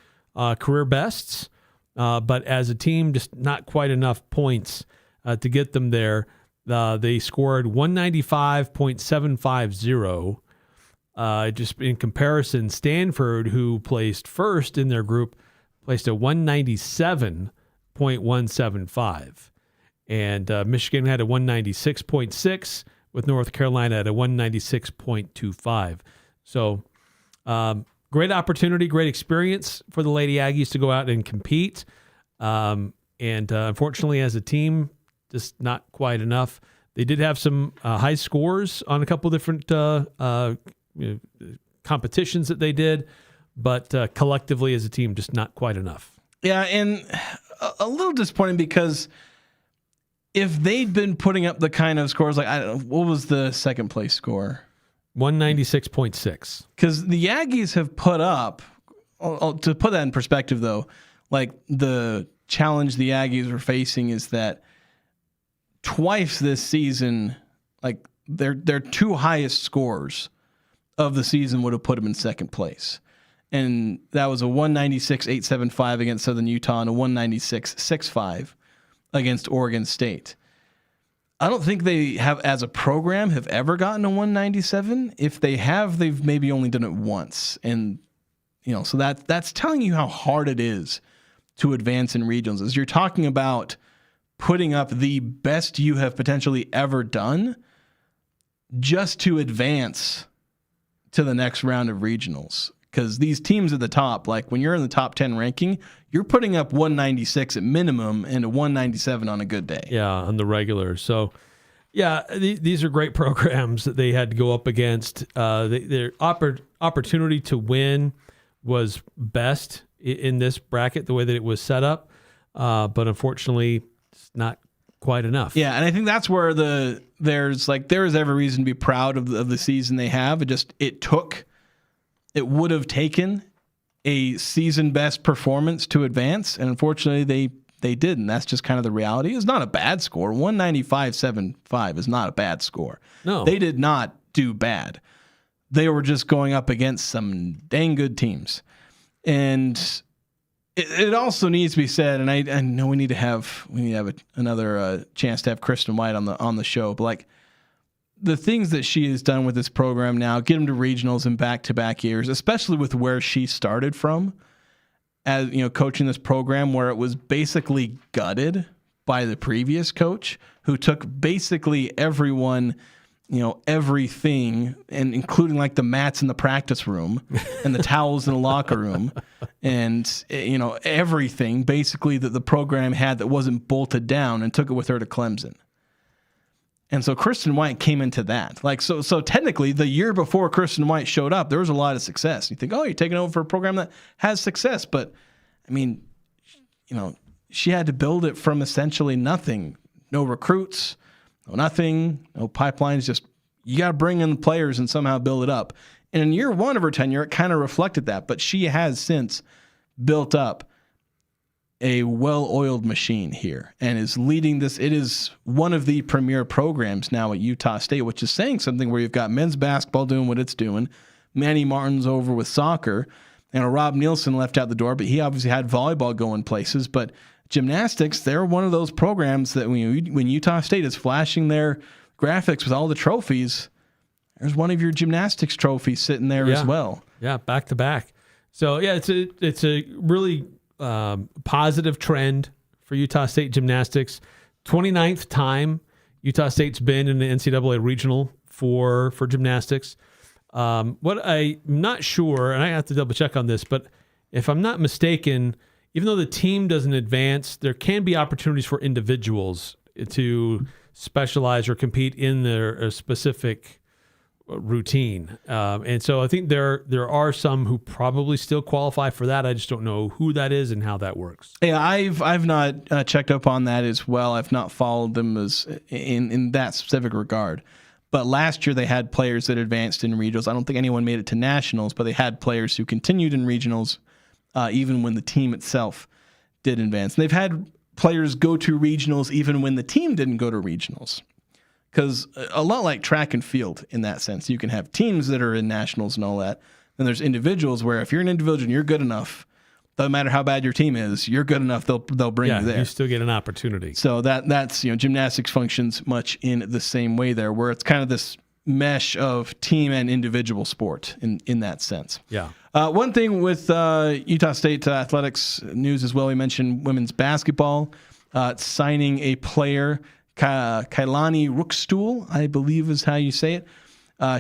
Speaker 2: career bests, but as a team, just not quite enough points to get them there. They scored 195.750. Just in comparison, Stanford, who placed first in their group, placed a 197.175. And Michigan had a 196.6, with North Carolina at a 196.25. So great opportunity, great experience for the Lady Aggies to go out and compete. And unfortunately, as a team, just not quite enough. They did have some high scores on a couple different competitions that they did, but collectively as a team, just not quite enough.
Speaker 1: Yeah, and a little disappointing because if they'd been putting up the kind of scores, like, I don't know, what was the second place score?
Speaker 2: 196.6.
Speaker 1: Because the Aggies have put up, to put that in perspective though, like the challenge the Aggies are facing is that twice this season, like their two highest scores of the season would have put them in second place. And that was a 196.875 against Southern Utah and a 196.65 against Oregon State. I don't think they have, as a program, have ever gotten a 197. If they have, they've maybe only done it once. And, so that's telling you how hard it is to advance in regionals. As you're talking about putting up the best you have potentially ever done just to advance to the next round of regionals. Because these teams at the top, like when you're in the top 10 ranking, you're putting up 196 at minimum and a 197 on a good day.
Speaker 2: Yeah, on the regular. So, yeah, these are great programs that they had to go up against. Their opportunity to win was best in this bracket, the way that it was set up. But unfortunately, it's not quite enough.
Speaker 1: Yeah, and I think that's where there is every reason to be proud of the season they have. It would have taken a season best performance to advance, and unfortunately they didn't. That's just kind of the reality. It's not a bad score. 195.75 is not a bad score.
Speaker 2: No.
Speaker 1: They did not do bad. They were just going up against some dang good teams. And it also needs to be said, and I know we need to have another chance to have Kristen White on the show, but like the things that she has done with this program now, get them to regionals in back-to-back years, especially with where she started from, as coaching this program where it was basically gutted by the previous coach, who took basically everyone, everything, and including like the mats in the practice room and the towels in the locker room, and everything basically that the program had that wasn't bolted down, and took it with her to Clemson. And so Kristen White came into that. So technically, the year before Kristen White showed up, there was a lot of success. You think, oh, you're taking over for a program that has success. But, I mean, she had to build it from essentially nothing. No recruits, no nothing, no pipelines. Just you got to bring in the players and somehow build it up. And in year one of her tenure, it kind of reflected that. But she has since built up a well-oiled machine here and is leading this. It is one of the premier programs now at Utah State, which is saying something where you've got men's basketball doing what it's doing. Manny Martin's over with soccer, and Rob Nielsen left out the door, but he obviously had volleyball going places. But gymnastics, they're one of those programs that when Utah State is flashing their graphics with all the trophies, there's one of your gymnastics trophies sitting there as well.
Speaker 2: Yeah, back to back. So yeah, it's a really positive trend for Utah State gymnastics. 29th time Utah State's been in the NCAA regional for gymnastics. What I'm not sure, and I have to double check on this, but if I'm not mistaken, even though the team doesn't advance, there can be opportunities for individuals to specialize or compete in their specific routine. And so I think there are some who probably still qualify for that. I just don't know who that is and how that works.
Speaker 1: Yeah, I've not checked up on that as well. I've not followed them as in that specific regard. But last year they had players that advanced in regionals. I don't think anyone made it to nationals, but they had players who continued in regionals even when the team itself did advance. And they've had players go to regionals even when the team didn't go to regionals. Because a lot like track and field in that sense, you can have teams that are in nationals and all that. Then there's individuals where if you're an individual and you're good enough doesn't matter how bad your team is, you're good enough, they'll bring you there.
Speaker 2: You still get an opportunity.
Speaker 1: So that's gymnastics functions much in the same way there, where it's kind of this mesh of team and individual sport in that sense.
Speaker 2: Yeah.
Speaker 1: One thing with Utah State athletics news as well, we mentioned women's basketball signing a player, Kailani Rookstool, I believe is how you say it.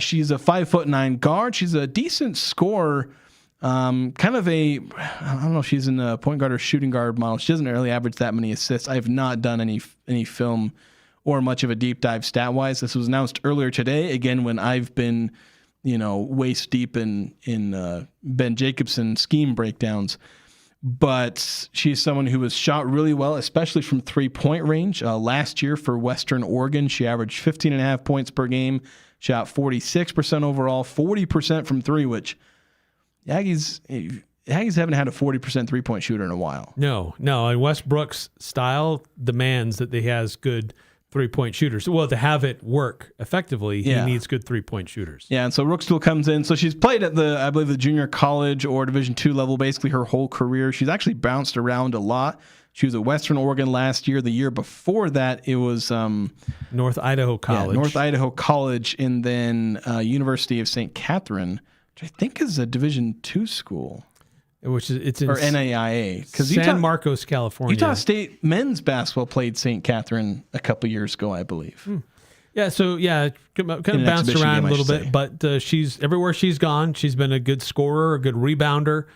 Speaker 1: She's a 5'9" guard. She's a decent scorer. Kind of I don't know if she's in a point guard or shooting guard model. She doesn't really average that many assists. I have not done any film or much of a deep dive stat wise. This was announced earlier today, again, when I've been, waist deep in Ben Jacobson scheme breakdowns. But she's someone who was shot really well, especially from 3-point range. Last year for Western Oregon, she averaged 15.5 points per game, shot 46% overall, 40% from three, which the Aggies haven't had a 40% 3-point shooter in a while.
Speaker 2: No. And Westbrook's style demands that he has good 3-point shooters. Well, to have it work effectively, he needs good 3-point shooters.
Speaker 1: Yeah, and so Rookstool comes in. So she's played at I believe the junior college or Division II level basically her whole career. She's actually bounced around a lot. She was at Western Oregon last year. The year before that, it was
Speaker 2: North Idaho College.
Speaker 1: Yeah, North Idaho College, and then University of St. Catherine, which I think is a Division II school.
Speaker 2: It's in
Speaker 1: or NAIA, because
Speaker 2: San Marcos, California.
Speaker 1: Utah State men's basketball played St. Catherine a couple years ago, I believe.
Speaker 2: Yeah, so kind of bounced around a little bit, but she's everywhere she's gone. She's been a good scorer, a good rebounder,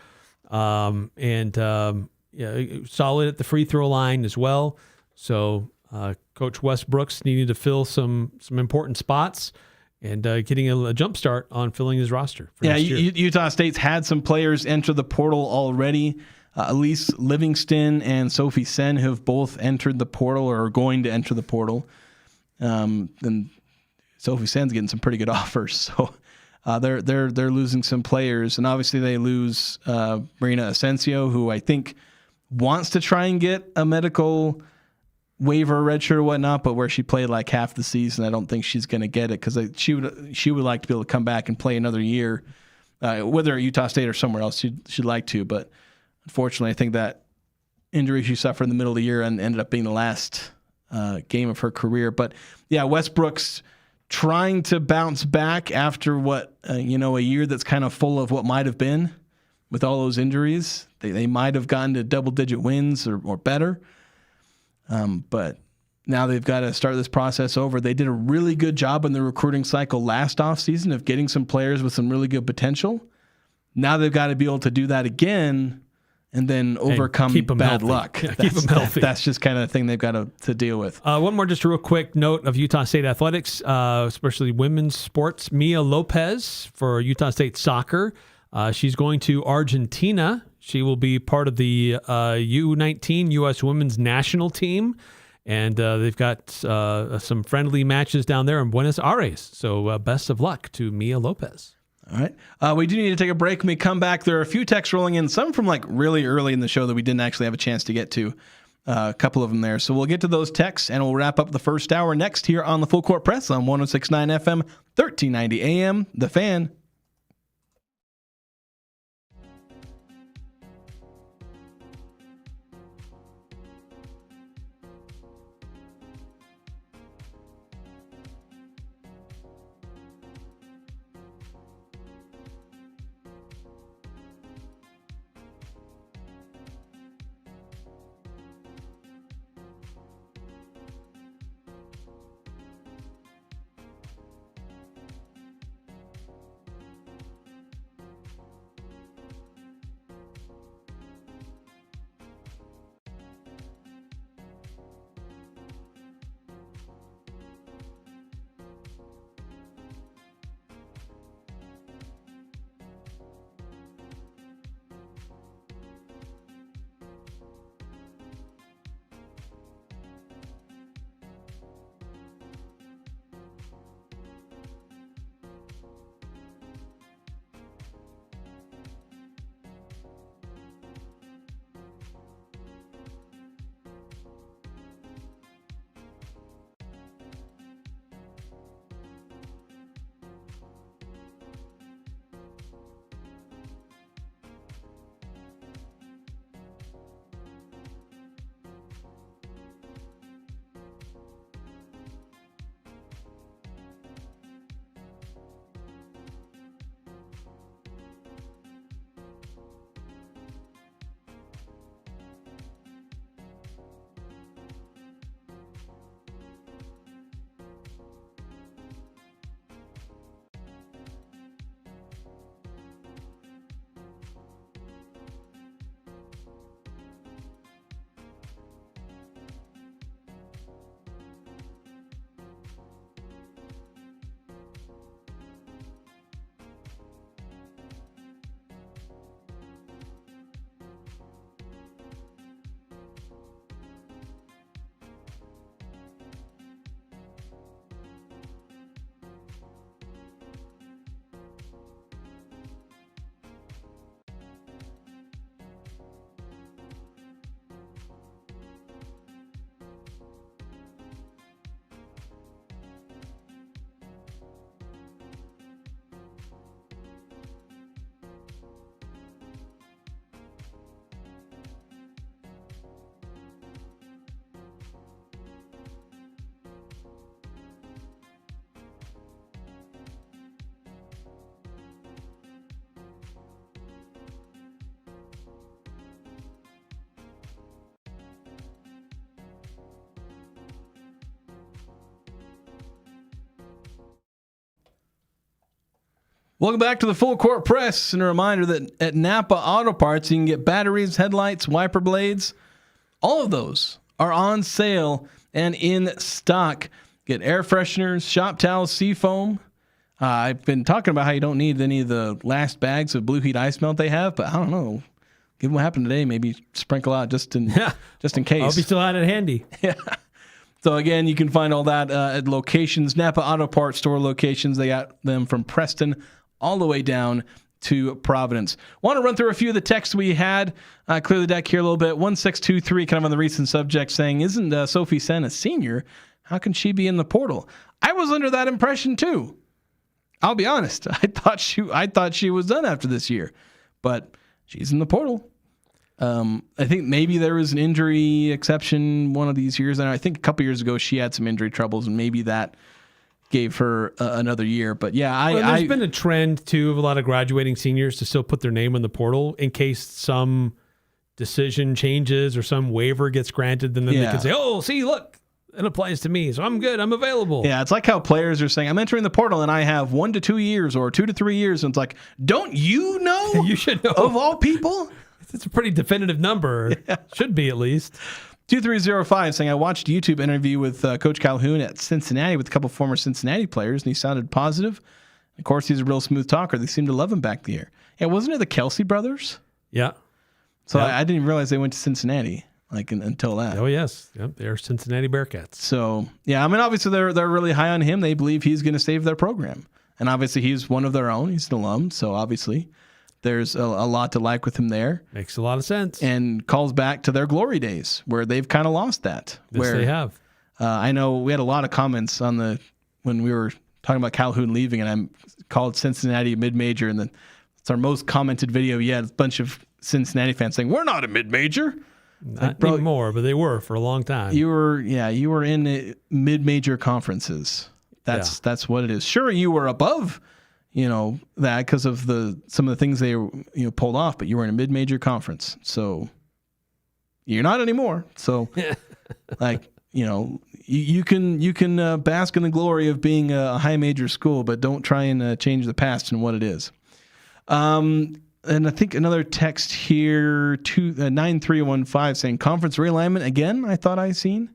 Speaker 2: and solid at the free throw line as well. So Coach Wes Brooks needed to fill some important spots. And getting a jump start on filling his roster.
Speaker 1: Utah State's had some players enter the portal already. Elise Livingston and Sophie Sen have both entered the portal or are going to enter the portal. And Sophie Sen's getting some pretty good offers. So they're losing some players, and obviously they lose Marina Asensio, who I think wants to try and get a medical waiver, redshirt or whatnot, but where she played like half the season, I don't think she's going to get it, because she would like to be able to come back and play another year, whether at Utah State or somewhere else. She'd like to, but unfortunately, I think that injury she suffered in the middle of the year and ended up being the last game of her career. But yeah, Westbrook's trying to bounce back after a year that's kind of full of what might have been with all those injuries. They might have gotten to double-digit wins or better. But now they've got to start this process over. They did a really good job in the recruiting cycle last offseason of getting some players with some really good potential. Now they've got to be able to do that again and then overcome bad luck.
Speaker 2: Yeah, keep them healthy.
Speaker 1: That's just kind of the thing they've got to deal with.
Speaker 2: One more just a real quick note of Utah State athletics, especially women's sports. Mia Lopez for Utah State soccer. She's going to Argentina. She will be part of the U19 U.S. Women's National Team, and they've got some friendly matches down there in Buenos Aires. So best of luck to Mia Lopez.
Speaker 1: All right. We do need to take a break. When we come back, there are a few texts rolling in, some from like really early in the show that we didn't actually have a chance to get to, a couple of them there. So we'll get to those texts, and we'll wrap up the first hour next here on the Full Court Press on 106.9 FM, 1390 AM, The Fan. Welcome back to the Full Court Press, and a reminder that at Napa Auto Parts, you can get batteries, headlights, wiper blades. All of those are on sale and in stock. Get air fresheners, shop towels, seafoam. I've been talking about how you don't need any of the last bags of Blue Heat ice melt they have, but I don't know. Given what happened today, maybe sprinkle out just in case.
Speaker 2: I'll be still had it handy.
Speaker 1: Yeah. So again, you can find all that at locations, Napa Auto Parts store locations. They got them from Preston all the way down to Providence. Want to run through a few of the texts we had. Clear the deck here a little bit. 1623, kind of on the recent subject, saying, isn't Sophie Sen a senior? How can she be in the portal? I was under that impression too. I'll be honest. I thought she was done after this year, but she's in the portal. I think maybe there was an injury exception one of these years, and I think a couple years ago she had some injury troubles, and maybe that gave her another year. But yeah,
Speaker 2: there's been a trend too of a lot of graduating seniors to still put their name in the portal in case some decision changes or some waiver gets granted. Then they can say, "Oh, see, look, it applies to me, so I'm good. I'm available."
Speaker 1: Yeah, it's like how players are saying, "I'm entering the portal, and I have 1 to 2 years or 2 to 3 years." And it's like, don't you know?
Speaker 2: You should know.
Speaker 1: Of all people.
Speaker 2: It's a pretty definitive number. Yeah. Should be at least.
Speaker 1: 2305 saying, I watched a YouTube interview with Coach Calhoun at Cincinnati with a couple former Cincinnati players, and he sounded positive. Of course, he's a real smooth talker. They seemed to love him back there. Yeah, wasn't it the Kelsey brothers?
Speaker 2: Yeah.
Speaker 1: So I didn't even realize they went to Cincinnati until that.
Speaker 2: Oh, yes. Yep, they're Cincinnati Bearcats.
Speaker 1: So, yeah, I mean, obviously they're really high on him. They believe he's going to save their program. And obviously he's one of their own. He's an alum, so obviously there's a lot to like with him there.
Speaker 2: Makes a lot of sense.
Speaker 1: And calls back to their glory days where they've kind of lost that.
Speaker 2: Yes, they have.
Speaker 1: I know we had a lot of comments when we were talking about Calhoun leaving, and I called Cincinnati a mid-major, and it's our most commented video yet. A bunch of Cincinnati fans saying, we're not a mid-major.
Speaker 2: Not anymore, but they were for a long time.
Speaker 1: You were in mid-major conferences. That's what it is. Sure, you were above that because of some of the things they pulled off, but you were in a mid-major conference, so you're not anymore. So, you can bask in the glory of being a high major school, but don't try and change the past and what it is. And I think another text here, 9315 saying conference realignment again. I thought I seen.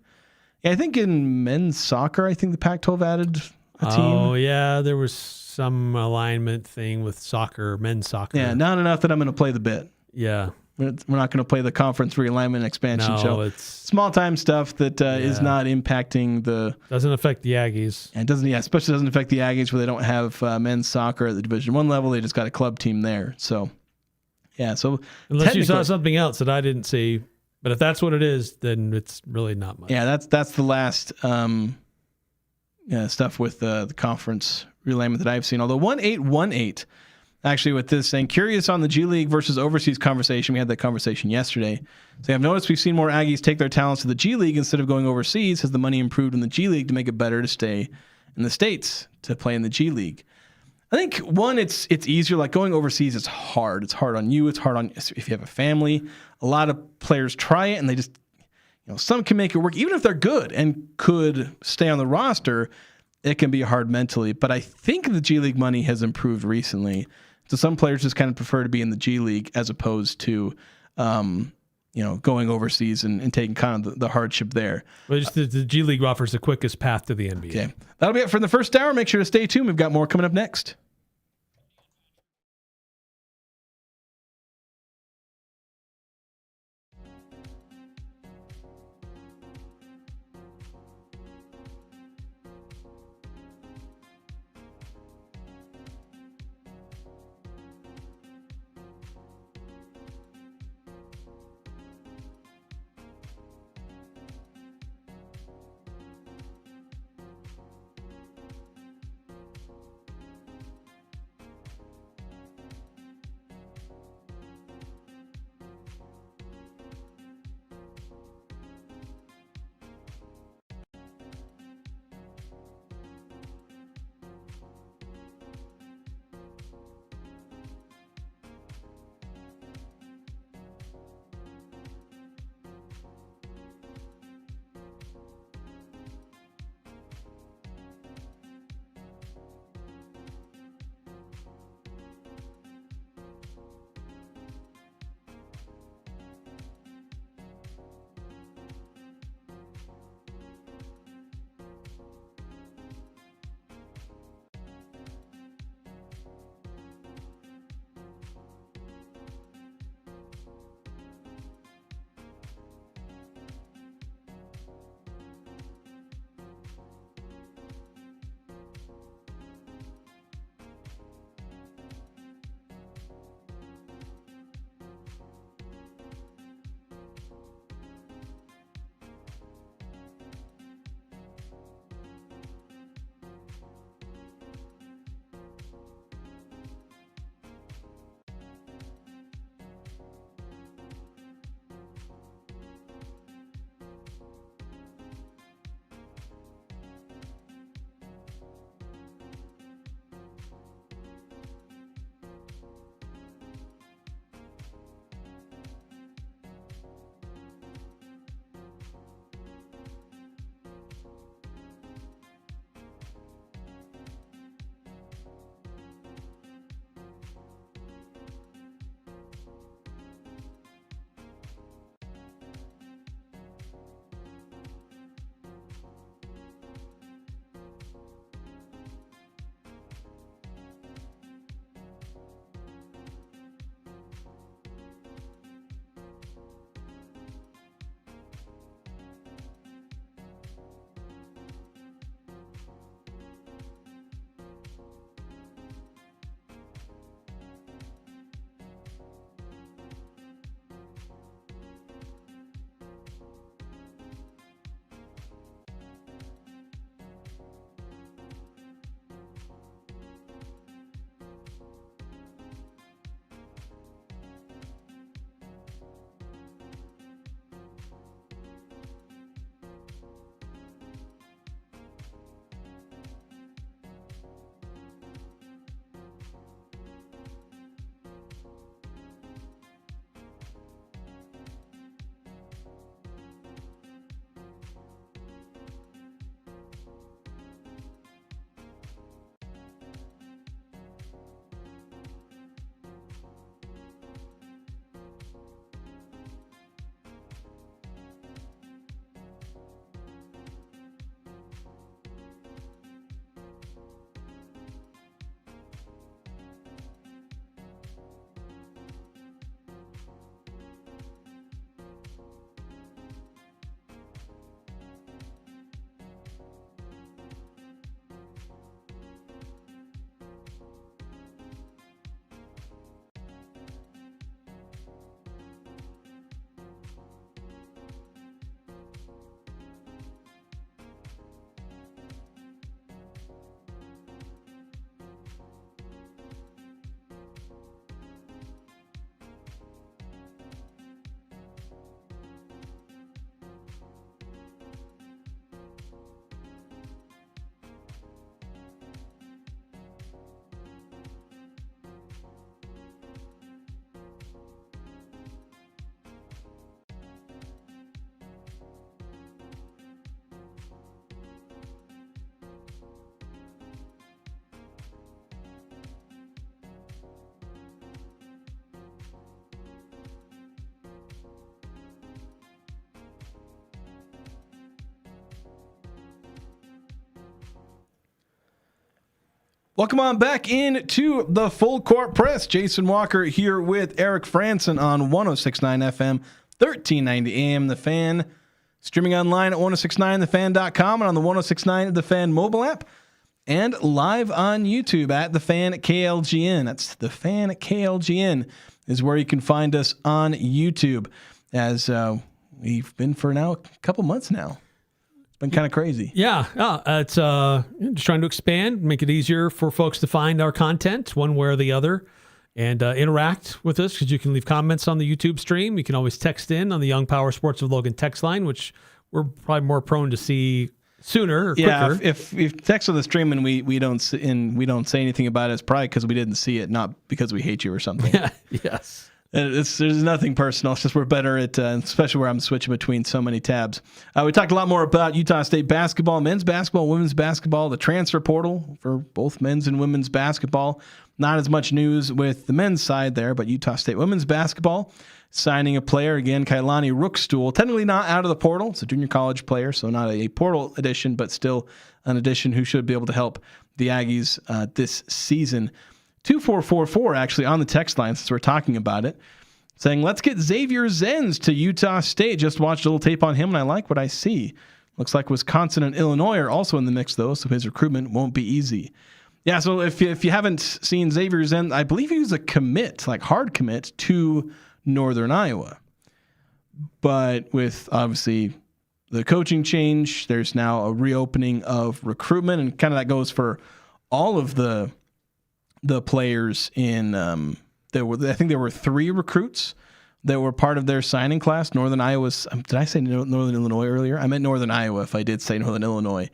Speaker 1: Yeah, I think in men's soccer, I think the Pac-12 added a team.
Speaker 2: Oh yeah, there was some alignment thing with soccer, men's soccer.
Speaker 1: Yeah, not enough that I'm going to play the bit.
Speaker 2: Yeah.
Speaker 1: We're not going to play the conference realignment expansion show.
Speaker 2: It's
Speaker 1: small time stuff that is not impacting
Speaker 2: doesn't affect the Aggies.
Speaker 1: And especially doesn't affect the Aggies where they don't have men's soccer at the Division I level. They just got a club team there. So, yeah. So
Speaker 2: unless you saw something else that I didn't see, but if that's what it is, then it's really not much.
Speaker 1: Yeah, that's the last stuff with the conference realignment that I've seen. Although 1818. Actually, with this saying, curious on the G League versus overseas conversation. We had that conversation yesterday. So I've noticed we've seen more Aggies take their talents to the G League instead of going overseas. Has the money improved in the G League to make it better to stay in the States to play in the G League? I think, one, it's easier. Like going overseas is hard. It's hard on you. It's hard on if you have a family. A lot of players try it, and they just, some can make it work. Even if they're good and could stay on the roster, it can be hard mentally. But I think the G League money has improved recently. So some players just kind of prefer to be in the G League as opposed to, going overseas and taking kind of the hardship there.
Speaker 2: Well, just the G League offers the quickest path to the NBA.
Speaker 1: Okay. That'll be it for the first hour. Make sure to stay tuned. We've got more coming up next. Welcome on back into the Full Court Press. Jason Walker here with Eric Frandsen on 106.9 FM, 1390 AM, The Fan. Streaming online at 1069thefan.com and on the 1069 The Fan mobile app. And live on YouTube at The Fan at KLGN. That's The Fan at KLGN is where you can find us on YouTube. As we've been for now a couple months now. Been kind of crazy.
Speaker 2: Yeah. It's just trying to expand, make it easier for folks to find our content one way or the other and interact with us, because you can leave comments on the YouTube stream. You can always text in on the Young Power Sports of Logan text line, which we're probably more prone to see sooner or quicker.
Speaker 1: Yeah, if text on the stream and we don't say anything about it, it's probably because we didn't see it, not because we hate you or something.
Speaker 2: Yeah, yes.
Speaker 1: There's nothing personal. It's just we're better at, especially where I'm switching between so many tabs. We talked a lot more about Utah State basketball, men's basketball, women's basketball, the transfer portal for both men's and women's basketball. Not as much news with the men's side there, but Utah State women's basketball signing a player, again, Kailani Rookstool. Technically not out of the portal. It's a junior college player, so not a portal addition, but still an addition who should be able to help the Aggies this season. 2444 actually on the text line, since we're talking about it, saying, let's get Xavier Zenz to Utah State. Just watched a little tape on him, and I like what I see. Looks like Wisconsin and Illinois are also in the mix, though, so his recruitment won't be easy. Yeah, so if you haven't seen Xavier Zenz, I believe he was a commit, like hard commit, to Northern Iowa. But with, obviously, the coaching change, there's now a reopening of recruitment, and kind of that goes for all of the players in I think there were 3 recruits that were part of their signing class. Northern Iowa's, did I say Northern Illinois earlier? I meant Northern Iowa if I did say Northern Illinois.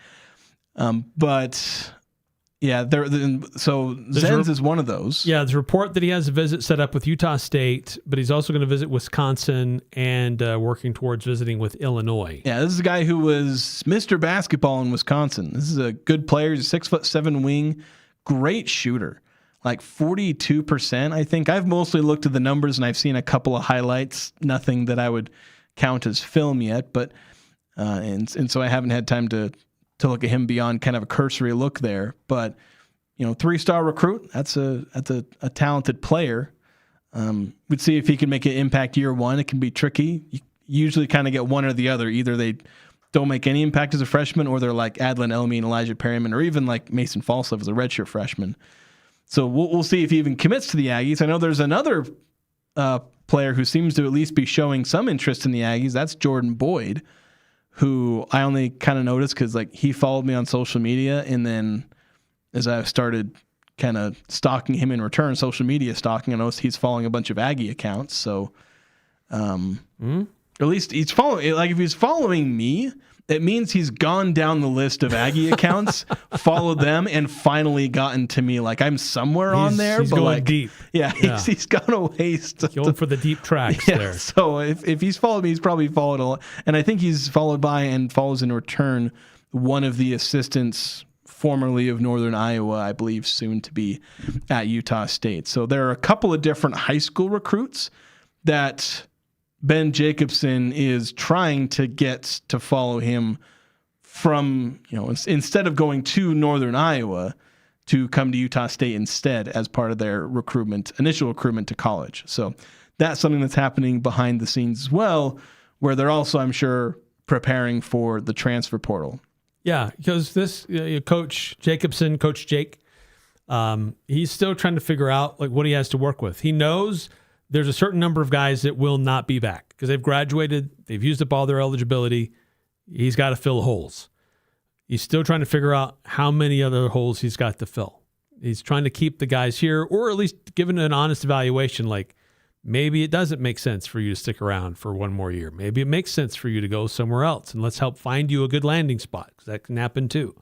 Speaker 1: But yeah, so Zenz is one of those.
Speaker 2: Yeah, there's a report that he has a visit set up with Utah State, but he's also going to visit Wisconsin and working towards visiting with Illinois.
Speaker 1: Yeah, this is a guy who was Mr. Basketball in Wisconsin. This is a good player. He's a 6'7" wing, great shooter. Like 42%, I think. I've mostly looked at the numbers and I've seen a couple of highlights. Nothing that I would count as film yet, but and so I haven't had time to look at him beyond kind of a cursory look there. But 3-star recruit. That's a talented player. We'd see if he can make an impact year one. It can be tricky. You usually kind of get one or the other. Either they don't make any impact as a freshman, or they're like Adlin Elmi and Elijah Perryman, or even like Mason Falslev as a redshirt freshman. So we'll see if he even commits to the Aggies. I know there's another player who seems to at least be showing some interest in the Aggies. That's Jordan Boyd, who I only kind of noticed because he followed me on social media, and then as I started kind of stalking him in return, social media stalking, I noticed he's following a bunch of Aggie accounts. So at least he's following. Like if he's following me, it means he's gone down the list of Aggie accounts, followed them, and finally gotten to me. Like I'm somewhere on there.
Speaker 2: He's
Speaker 1: but
Speaker 2: going deep.
Speaker 1: Yeah, he's gone a ways.
Speaker 2: Going for the deep tracks there.
Speaker 1: So if he's followed me, he's probably followed a lot. And I think he's followed by and follows in return one of the assistants formerly of Northern Iowa, I believe soon to be at Utah State. So there are a couple of different high school recruits that Ben Jacobson is trying to get to follow him from, instead of going to Northern Iowa, to come to Utah State instead as part of their initial recruitment to college. So that's something that's happening behind the scenes as well, where they're also, I'm sure, preparing for the transfer portal.
Speaker 2: Yeah, because this Coach Jacobson, Coach Jake, he's still trying to figure out what he has to work with. He knows there's a certain number of guys that will not be back because they've graduated, they've used up all their eligibility. He's got to fill holes. He's still trying to figure out how many other holes he's got to fill. He's trying to keep the guys here, or at least giving an honest evaluation, like maybe it doesn't make sense for you to stick around for one more year. Maybe it makes sense for you to go somewhere else, and let's help find you a good landing spot, because that can happen too.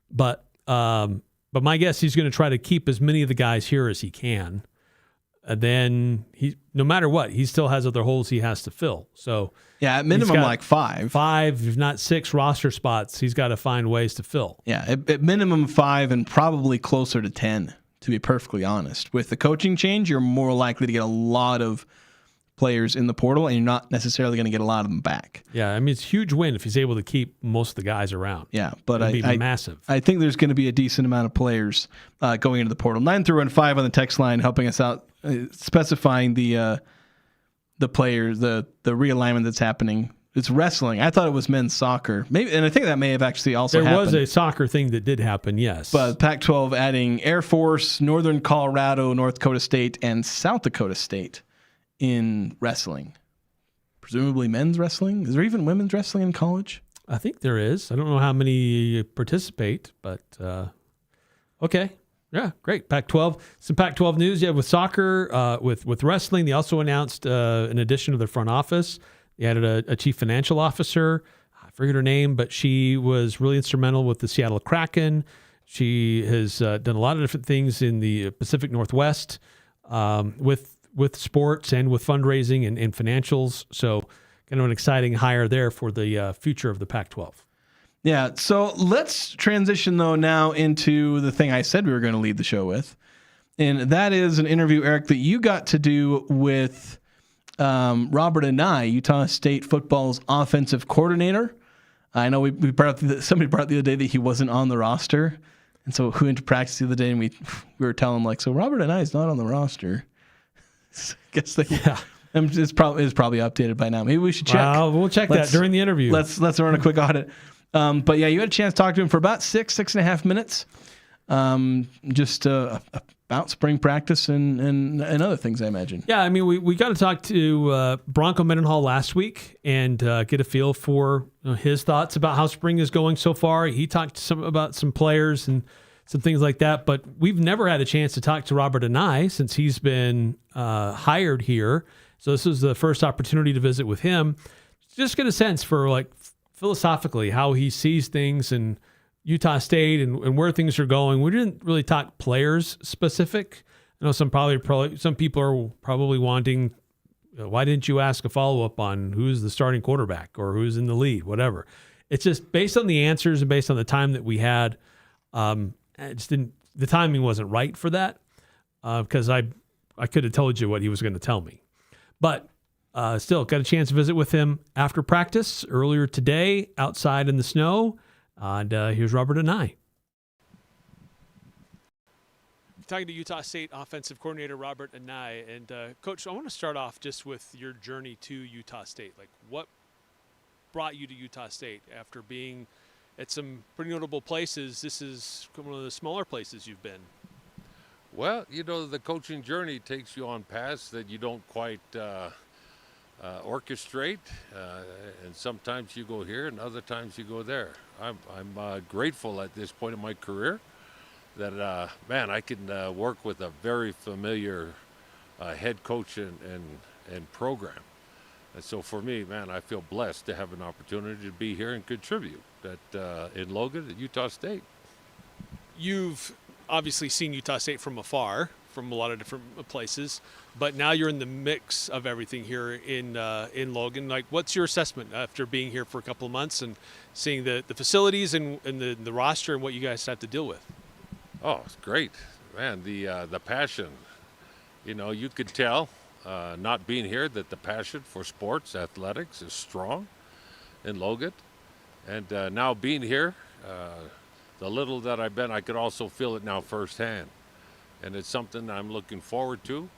Speaker 2: But my guess, he's going to try to keep as many of the guys here as he can. And then no matter what, he still has other holes he has to fill. So
Speaker 1: yeah, at minimum like 5,
Speaker 2: if not 6 roster spots, he's got to find ways to fill.
Speaker 1: Yeah, at minimum 5 and probably closer to 10, to be perfectly honest. With the coaching change, you're more likely to get a lot of players in the portal, and you're not necessarily going to get a lot of them back.
Speaker 2: Yeah, I mean, it's a huge win if he's able to keep most of the guys around.
Speaker 1: Yeah, but
Speaker 2: It'd be massive.
Speaker 1: I think there's going to be a decent amount of players going into the portal. 9-3-1-5 on the text line helping us out, specifying the players, the realignment that's happening. It's wrestling. I thought it was men's soccer. Maybe, and I think that may have actually also happened.
Speaker 2: There was a soccer thing that did happen, yes.
Speaker 1: But Pac-12 adding Air Force, Northern Colorado, North Dakota State, and South Dakota State in wrestling. Presumably men's wrestling. Is there even women's wrestling in college?
Speaker 2: I think there is. I don't know how many participate, but okay. Yeah, great. Pac-12. Some Pac-12 news. Yeah, with soccer, with wrestling, they also announced an addition to their front office. They added a chief financial officer. I forget her name, but she was really instrumental with the Seattle Kraken. She has done a lot of different things in the Pacific Northwest with sports and with fundraising and financials. So kind of an exciting hire there for the future of the Pac-12.
Speaker 1: Yeah, so let's transition, though, now into the thing I said we were going to lead the show with. And that is an interview, Eric, that you got to do with Robert Anae, Utah State football's offensive coordinator. I know we brought up somebody brought up the other day that he wasn't on the roster. And so who went to practice the other day, and we were telling him, like, so Robert Anae is not on the roster. I guess it's probably updated by now. Maybe we should check.
Speaker 2: We'll check that during the interview.
Speaker 1: Let's run a quick audit. But yeah, you had a chance to talk to him for about 6.5 minutes, just about spring practice and other things, I imagine.
Speaker 2: Yeah, I mean, we got to talk to Bronco Mendenhall last week and get a feel for his thoughts about how spring is going so far. He talked about some players and some things like that, but we've never had a chance to talk to Robert Anae since he's been hired here. So this is the first opportunity to visit with him. Just get a sense for, like, philosophically how he sees things in Utah State and where things are going. We didn't really talk players specific. I know some people are probably wanting, why didn't you ask a follow-up on who's the starting quarterback or who's in the lead, whatever. It's just based on the answers and based on the time that we had. The timing wasn't right for that because I could have told you what he was going to tell me. But still got a chance to visit with him after practice earlier today outside in the snow. And here's Robert Anae. Talking to Utah State offensive coordinator Robert Anae. And Coach, I want to start off just with your journey to Utah State. Like, what brought you to Utah State after being at some pretty notable places? This is one of the smaller places you've been.
Speaker 3: Well, the coaching journey takes you on paths that you don't quite orchestrate, and sometimes you go here and other times you go there. I'm grateful at this point in my career that I can work with a very familiar head coach and program. And so for me, I feel blessed to have an opportunity to be here and contribute in Logan at Utah State.
Speaker 2: You've obviously seen Utah State from afar, from a lot of different places, but now you're in the mix of everything here in Logan. Like, what's your assessment after being here for a couple of months and seeing the facilities and the roster and what you guys have to deal with?
Speaker 3: Oh, it's great, man. The passion, you could tell not being here that the passion for sports, athletics is strong in Logan. And now being here, the little that I've been, I could also feel it now firsthand. And it's something I'm looking forward to.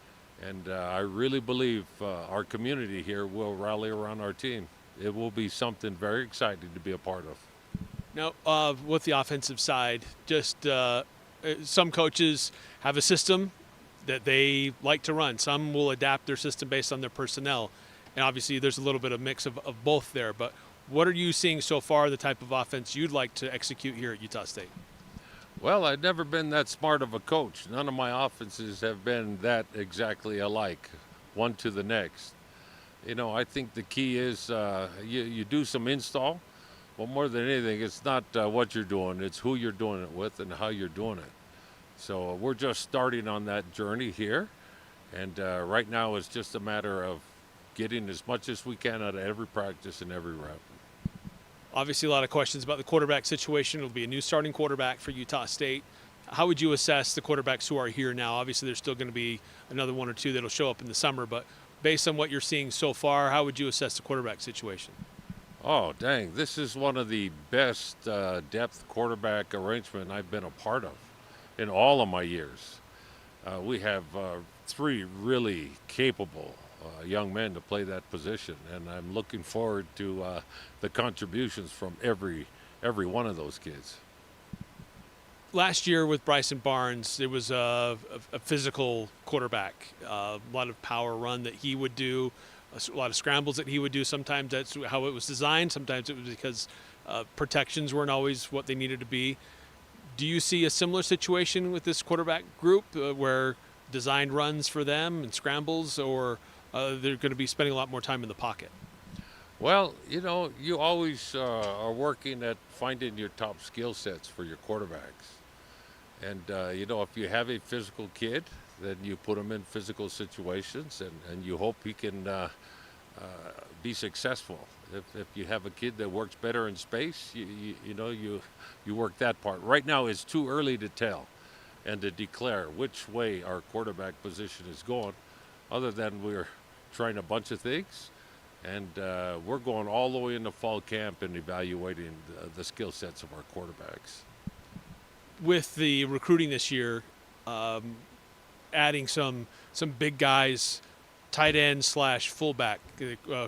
Speaker 3: And I really believe our community here will rally around our team. It will be something very exciting to be a part of.
Speaker 2: Now, with the offensive side, just some coaches have a system that they like to run. Some will adapt their system based on their personnel. And obviously there's a little bit of mix of both there. But what are you seeing so far, the type of offense you'd like to execute here at Utah State?
Speaker 3: Well, I've never been that smart of a coach. None of my offenses have been that exactly alike, one to the next. I think the key is you do some install, but more than anything, it's not what you're doing, it's who you're doing it with and how you're doing it. So we're just starting on that journey here, and right now it's just a matter of getting as much as we can out of every practice and every rep.
Speaker 2: Obviously, a lot of questions about the quarterback situation. It'll be a new starting quarterback for Utah State. How would you assess the quarterbacks who are here now? Obviously, there's still going to be another one or two that'll show up in the summer, but based on what you're seeing so far, how would you assess the quarterback situation?
Speaker 3: Oh, dang. This is one of the best depth quarterback arrangement I've been a part of in all of my years. We have 3 really capable young men to play that position, and I'm looking forward to the contributions from every one of those kids.
Speaker 2: Last year with Bryson Barnes, it was a physical quarterback, a lot of power run that he would do, a lot of scrambles that he would do. Sometimes that's how it was designed. Sometimes it was because protections weren't always what they needed to be. Do you see a similar situation with this quarterback group where designed runs for them and scrambles, or they're going to be spending a lot more time in the pocket?
Speaker 3: Well, you always are working at finding your top skill sets for your quarterbacks. And, if you have a physical kid, then you put him in physical situations and you hope he can be successful. If you have a kid that works better in space, you work that part. Right now, it's too early to tell and to declare which way our quarterback position is going, other than we're trying a bunch of things. And we're going all the way into fall camp and evaluating the skill sets of our quarterbacks.
Speaker 2: With the recruiting this year, adding some big guys, tight end / fullback,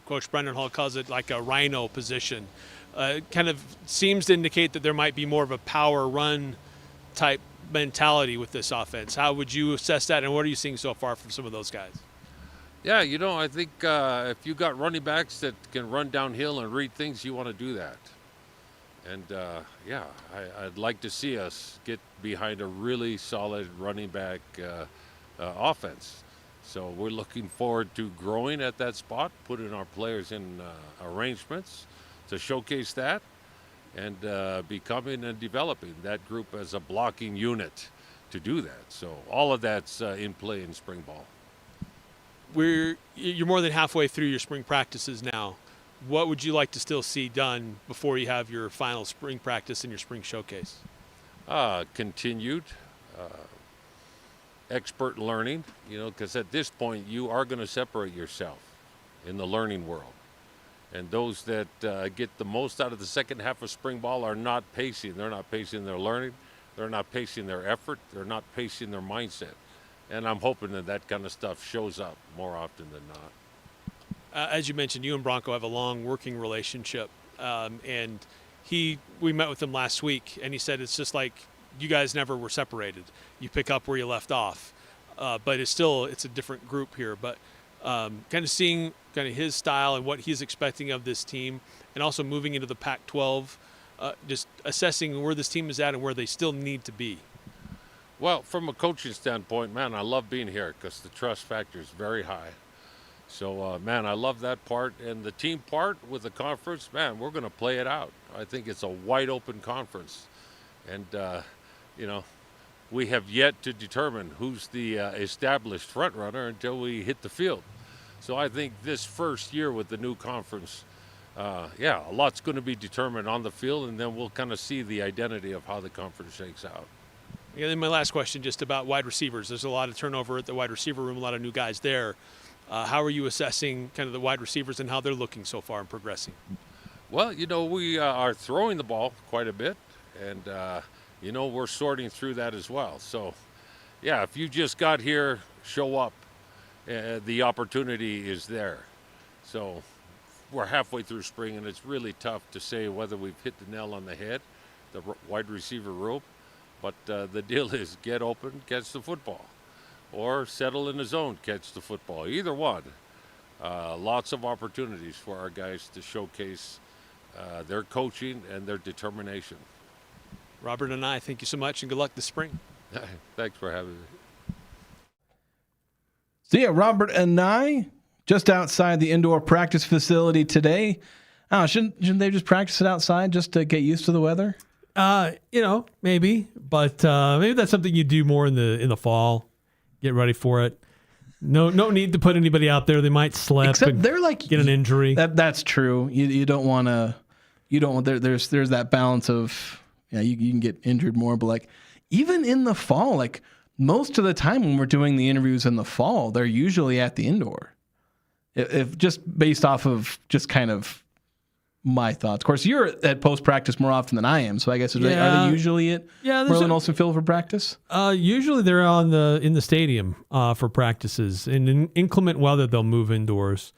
Speaker 2: Coach Brendan Hall calls it like a rhino position, kind of seems to indicate that there might be more of a power run type mentality with this offense. How would you assess that, and what are you seeing so far from some of those guys?
Speaker 3: Yeah, I think if you got running backs that can run downhill and read things, you want to do that. And, I'd like to see us get behind a really solid running back offense. So we're looking forward to growing at that spot, putting our players in arrangements to showcase that, and becoming and developing that group as a blocking unit to do that. So all of that's in play in spring ball.
Speaker 2: You're more than halfway through your spring practices now. What would you like to still see done before you have your final spring practice and your spring showcase?
Speaker 3: Continued expert learning, because at this point you are going to separate yourself in the learning world. And those that get the most out of the second half of spring ball are not pacing. They're not pacing their learning. They're not pacing their effort. They're not pacing their mindset. And I'm hoping that kind of stuff shows up more often than not.
Speaker 2: As you mentioned, you and Bronco have a long working relationship, and we met with him last week, and he said it's just like you guys never were separated. You pick up where you left off, but it's a different group here. But kind of seeing kind of his style and what he's expecting of this team, and also moving into the Pac-12, just assessing where this team is at and where they still need to be.
Speaker 3: Well, from a coaching standpoint, man, I love being here because the trust factor is very high. So, man, I love that part. And the team part with the conference, man, we're going to play it out. I think it's a wide open conference. And, we have yet to determine who's the established front runner until we hit the field. So I think this first year with the new conference, a lot's going to be determined on the field, and then we'll kind of see the identity of how the conference shakes out.
Speaker 2: And then my last question, just about wide receivers. There's a lot of turnover at the wide receiver room, a lot of new guys there. How are you assessing kind of the wide receivers and how they're looking so far and progressing?
Speaker 3: Well, we are throwing the ball quite a bit, and, we're sorting through that as well. So, if you just got here, show up. The opportunity is there. So we're halfway through spring, and it's really tough to say whether we've hit the nail on the head, the wide receiver rope. But the deal is get open, catch the football, or settle in the zone, catch the football. Either one. Lots of opportunities for our guys to showcase their coaching and their determination.
Speaker 2: Robert Anae, thank you so much, and good luck this spring.
Speaker 3: Thanks for having me.
Speaker 1: So Robert Anae, just outside the indoor practice facility today. Shouldn't they just practice it outside just to get used to the weather?
Speaker 2: Maybe, but maybe that's something you do more in the fall. Get ready for it. No need to put anybody out there. They might slip.
Speaker 1: Except they're like
Speaker 2: get an injury.
Speaker 1: That's true. You don't want to. You don't want there's that balance of you can get injured more, but like even in the fall, like most of the time when we're doing the interviews in the fall, they're usually at the indoor. if just based off of just kind of my thoughts. Of course, you're at post practice more often than I am, so I guess are they usually at Merlin Olsen Field for practice?
Speaker 2: Usually they're in the stadium for practices. And in inclement weather, they'll move indoors.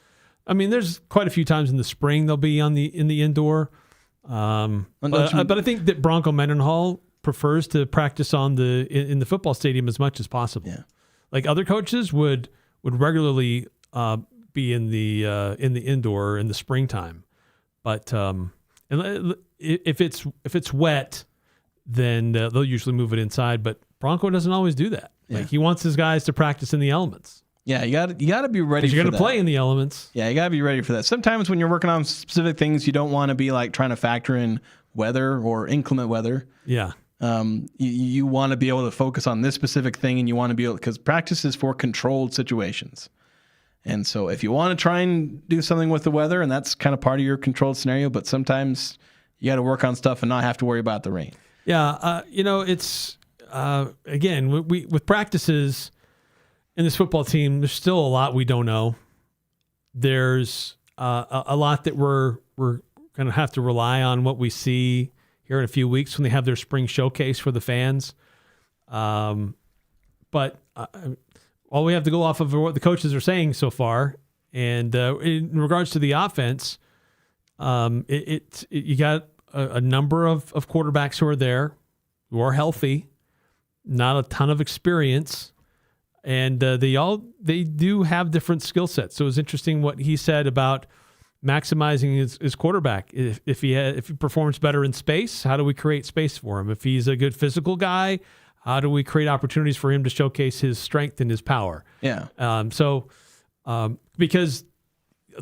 Speaker 2: I mean, there's quite a few times in the spring they'll be in the indoor. But I think that Bronco Mendenhall prefers to practice in the football stadium as much as possible.
Speaker 1: Yeah.
Speaker 2: Like other coaches would regularly be in the indoor in the springtime. But if it's wet, then they'll usually move it inside. But Bronco doesn't always do that.
Speaker 1: Yeah.
Speaker 2: Like he wants his guys to practice in the elements.
Speaker 1: Yeah, you got to be ready.
Speaker 2: You're going to play in the elements.
Speaker 1: Yeah, you got to be ready for that. Sometimes when you're working on specific things, you don't want to be like trying to factor in weather or inclement weather.
Speaker 2: Yeah.
Speaker 1: You want to be able to focus on this specific thing, and you want to be able, because practice is for controlled situations. And so if you want to try and do something with the weather, and that's kind of part of your controlled scenario, but sometimes you got to work on stuff and not have to worry about the rain.
Speaker 2: Yeah. It's, again, with practices in this football team, there's still a lot we don't know. There's a lot that we're going to have to rely on what we see here in a few weeks when they have their spring showcase for the fans. But all we have to go off of are what the coaches are saying so far. And in regards to the offense, you got a number of quarterbacks who are there, who are healthy, not a ton of experience, and they do have different skill sets. So it was interesting what he said about maximizing his quarterback. If he performs better in space, how do we create space for him? If he's a good physical guy, how do we create opportunities for him to showcase his strength and his power?
Speaker 1: Yeah.
Speaker 2: Because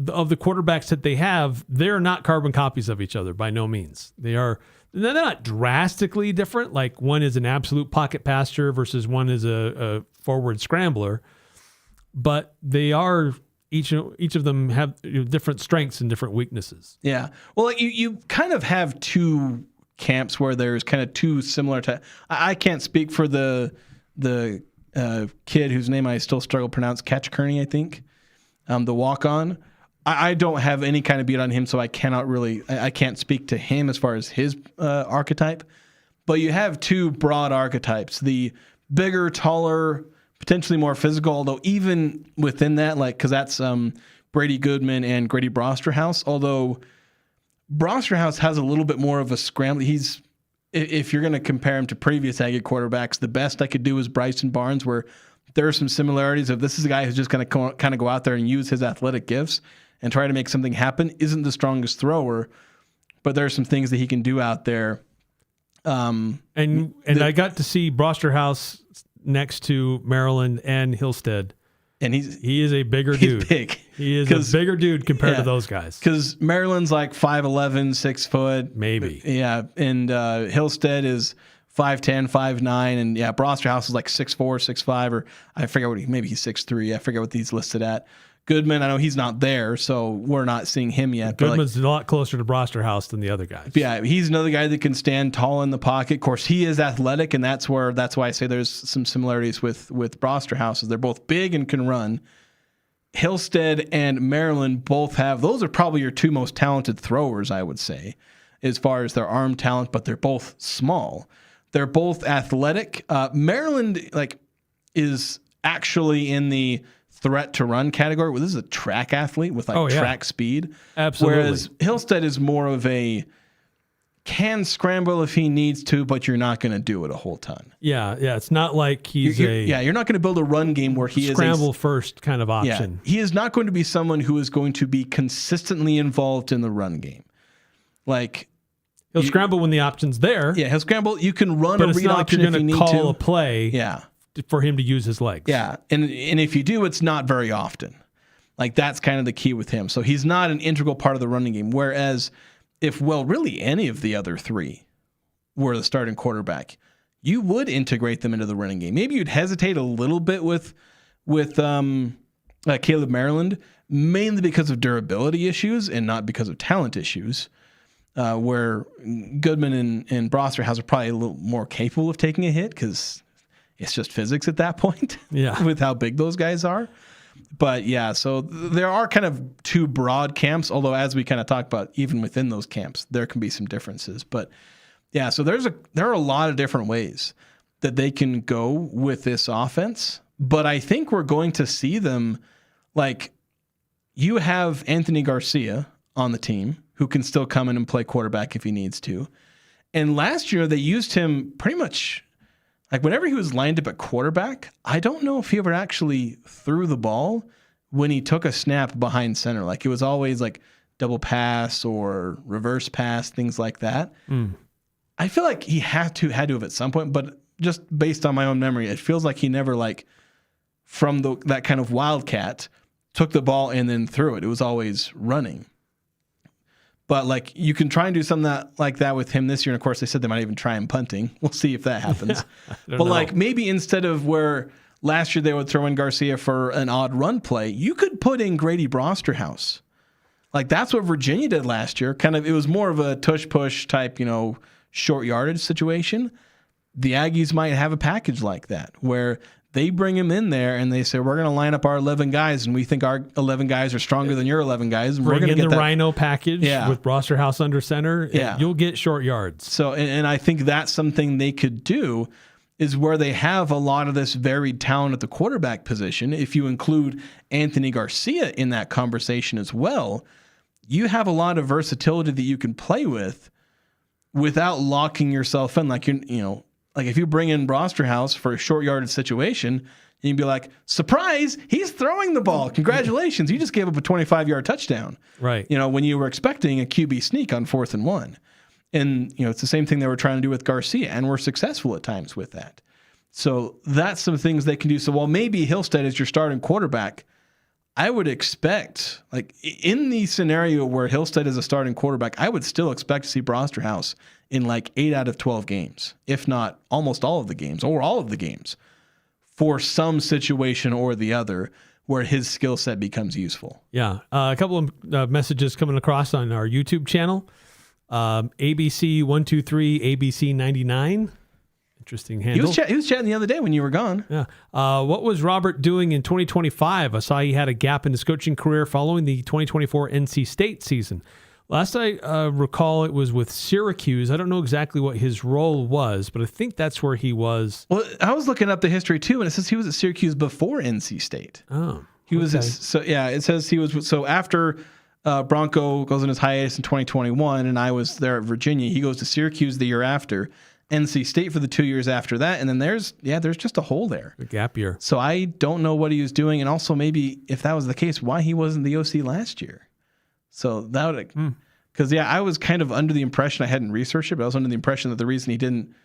Speaker 2: of the quarterbacks that they have, they're not carbon copies of each other by no means. They're not drastically different. Like one is an absolute pocket passer versus one is a forward scrambler, but they are each of them have different strengths and different weaknesses.
Speaker 1: Yeah. Well, you kind of have two camps where there's kind of two similar I can't speak for the kid whose name I still struggle to pronounce, Ketchkearney, I think, the walk-on. I don't have any kind of beat on him, so I can't speak to him as far as his archetype. But you have two broad archetypes: the bigger, taller, potentially more physical. Although even within that, because that's Brady Goodman and Grady Brosterhouse. Although Brosterhouse has a little bit more of a scramble. If you're going to compare him to previous Aggie quarterbacks, the best I could do is Bryson Barnes, where there are some similarities of this is a guy who's just going to kind of go out there and use his athletic gifts and try to make something happen. Isn't the strongest thrower, but there are some things that he can do out there.
Speaker 2: I got to see Brosterhouse next to Maryland and Hillstead. And he is a bigger dude.
Speaker 1: He's big.
Speaker 2: He is a bigger dude compared to those guys.
Speaker 1: Because Maryland's like 5'11", 6 foot.
Speaker 2: Maybe.
Speaker 1: Yeah. And Hillstead is 5'10", 5'9", and Brosterhouse is like 6'4", 6'5", or I forget maybe he's 6'3". I forget what he's listed at. Goodman, I know he's not there, so we're not seeing him yet.
Speaker 2: Goodman's a lot closer to Brosterhouse than the other guys.
Speaker 1: Yeah, he's another guy that can stand tall in the pocket. Of course, he is athletic, and that's why I say there's some similarities with Brosterhouse. They're both big and can run. Hillstead and Maryland both have, those are probably your two most talented throwers, I would say, as far as their arm talent, but they're both small. They're both athletic. Maryland is actually in the threat to run category. Well, this is a track athlete with track speed.
Speaker 2: Absolutely.
Speaker 1: Whereas Hillstead is more of a can scramble if he needs to, but you're not going to do it a whole ton.
Speaker 2: Yeah. It's not like he's
Speaker 1: you're not going to build a run game where he
Speaker 2: scramble first kind of option.
Speaker 1: Yeah, he is not going to be someone who is going to be consistently involved in the run game.
Speaker 2: He'll scramble when the option's there.
Speaker 1: Yeah, he'll scramble. You can run
Speaker 2: but
Speaker 1: a read option if you need to.
Speaker 2: But it's not like you're going to call a play.
Speaker 1: Yeah.
Speaker 2: For him to use his legs.
Speaker 1: Yeah, and if you do, it's not very often. That's kind of the key with him. So he's not an integral part of the running game. Whereas if really any of the other three were the starting quarterback, you would integrate them into the running game. Maybe you'd hesitate a little bit with Caleb Maryland, mainly because of durability issues and not because of talent issues. Where Goodman and Brosterhouse are probably a little more capable of taking a hit because it's just physics at that point.
Speaker 2: Yeah.
Speaker 1: With how big those guys are. But yeah, so there are kind of two broad camps, although as we kind of talked about, even within those camps, there can be some differences. But yeah, so there are a lot of different ways that they can go with this offense. But I think we're going to see them, like, you have Anthony Garcia on the team who can still come in and play quarterback if he needs to. And last year they used him pretty much like whenever he was lined up at quarterback, I don't know if he ever actually threw the ball when he took a snap behind center. Like it was always like double pass or reverse pass, things like that. I feel like he had to have at some point, but just based on my own memory, it feels like he never like from that kind of wildcat took the ball and then threw it. It was always running. But like you can try and do something like that with him this year. And of course, they said they might even try him punting. We'll see if that happens. But like maybe instead of where last year they would throw in Garcia for an odd run play, you could put in Grady Brosterhouse. Like that's what Virginia did last year. Kind of, it was more of a tush push type, short yardage situation. The Aggies might have a package like that where they bring him in there and they say, we're going to line up our 11 guys and we think our 11 guys are stronger than your 11 guys. And
Speaker 2: bring
Speaker 1: we're going
Speaker 2: in
Speaker 1: to
Speaker 2: the Rhino package with Brosterhouse under center.
Speaker 1: Yeah.
Speaker 2: You'll get short yards.
Speaker 1: So, and I think that's something they could do is where they have a lot of this varied talent at the quarterback position. If you include Anthony Garcia in that conversation as well, you have a lot of versatility that you can play with without locking yourself in. Like, like if you bring in Brosterhouse for a short yardage situation, you'd be like, surprise, he's throwing the ball. Congratulations. You just gave up a 25-yard touchdown.
Speaker 2: Right.
Speaker 1: When you were expecting a QB sneak on 4th and 1. And, it's the same thing they were trying to do with Garcia, and were successful at times with that. So that's some things they can do. So while maybe Hillstead is your starting quarterback, I would expect, like in the scenario where Hillstead is a starting quarterback, I would still expect to see Brosterhouse in like 8 out of 12 games, if not almost all of the games or all of the games, for some situation or the other where his skill set becomes useful.
Speaker 2: Yeah. A couple of messages coming across on our YouTube channel. ABC123, ABC99. Interesting handle.
Speaker 1: He was chatting the other day when you were gone.
Speaker 2: Yeah. What was Robert doing in 2025? I saw he had a gap in his coaching career following the 2024 NC State season. Last I recall, it was with Syracuse. I don't know exactly what his role was, but I think that's where he was.
Speaker 1: Well, I was looking up the history too, and it says he was at Syracuse before NC State.
Speaker 2: Oh,
Speaker 1: he was it says he was after Bronco goes on his hiatus in 2021, and I was there at Virginia. He goes to Syracuse the year after, NC State for the 2 years after that, and then there's just a hole there,
Speaker 2: a gap year.
Speaker 1: So I don't know what he was doing, and also maybe if that was the case, why he wasn't the OC last year. So that would, because I was kind of under the impression, I hadn't researched it, but I was under the impression that the reason he didn't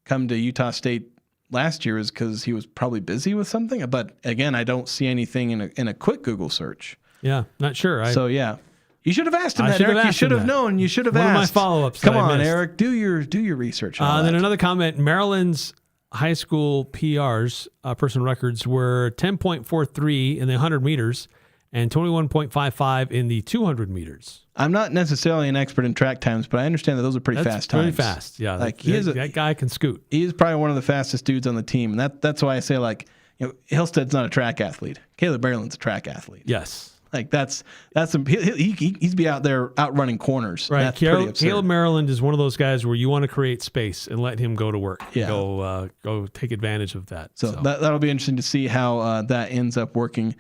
Speaker 1: come to Utah State last year is because he was probably busy with something. But again, I don't see anything in a quick Google search.
Speaker 2: Yeah, not sure.
Speaker 1: You should have asked him that, Eric. You should have known. You should have asked.
Speaker 2: One of my follow-ups.
Speaker 1: Come on, Eric. Do your research.
Speaker 2: Then another comment. Maryland's high school PRs, personal records, were 10.43 in the 100 meters and 21.55 in the 200 meters.
Speaker 1: I'm not necessarily an expert in track times, but I understand that those are pretty fast times.
Speaker 2: Pretty fast, yeah.
Speaker 1: Like
Speaker 2: that guy can scoot.
Speaker 1: He is probably one of the fastest dudes on the team, and that's why I say Hillstead's not a track athlete. Caleb Maryland's a track athlete.
Speaker 2: Yes.
Speaker 1: Like that's he's be out there outrunning corners.
Speaker 2: Right.
Speaker 1: That's pretty absurd.
Speaker 2: Caleb Maryland is one of those guys where you want to create space and let him go to work.
Speaker 1: Yeah.
Speaker 2: Go take advantage of that.
Speaker 1: So that'll be interesting to see how that ends up working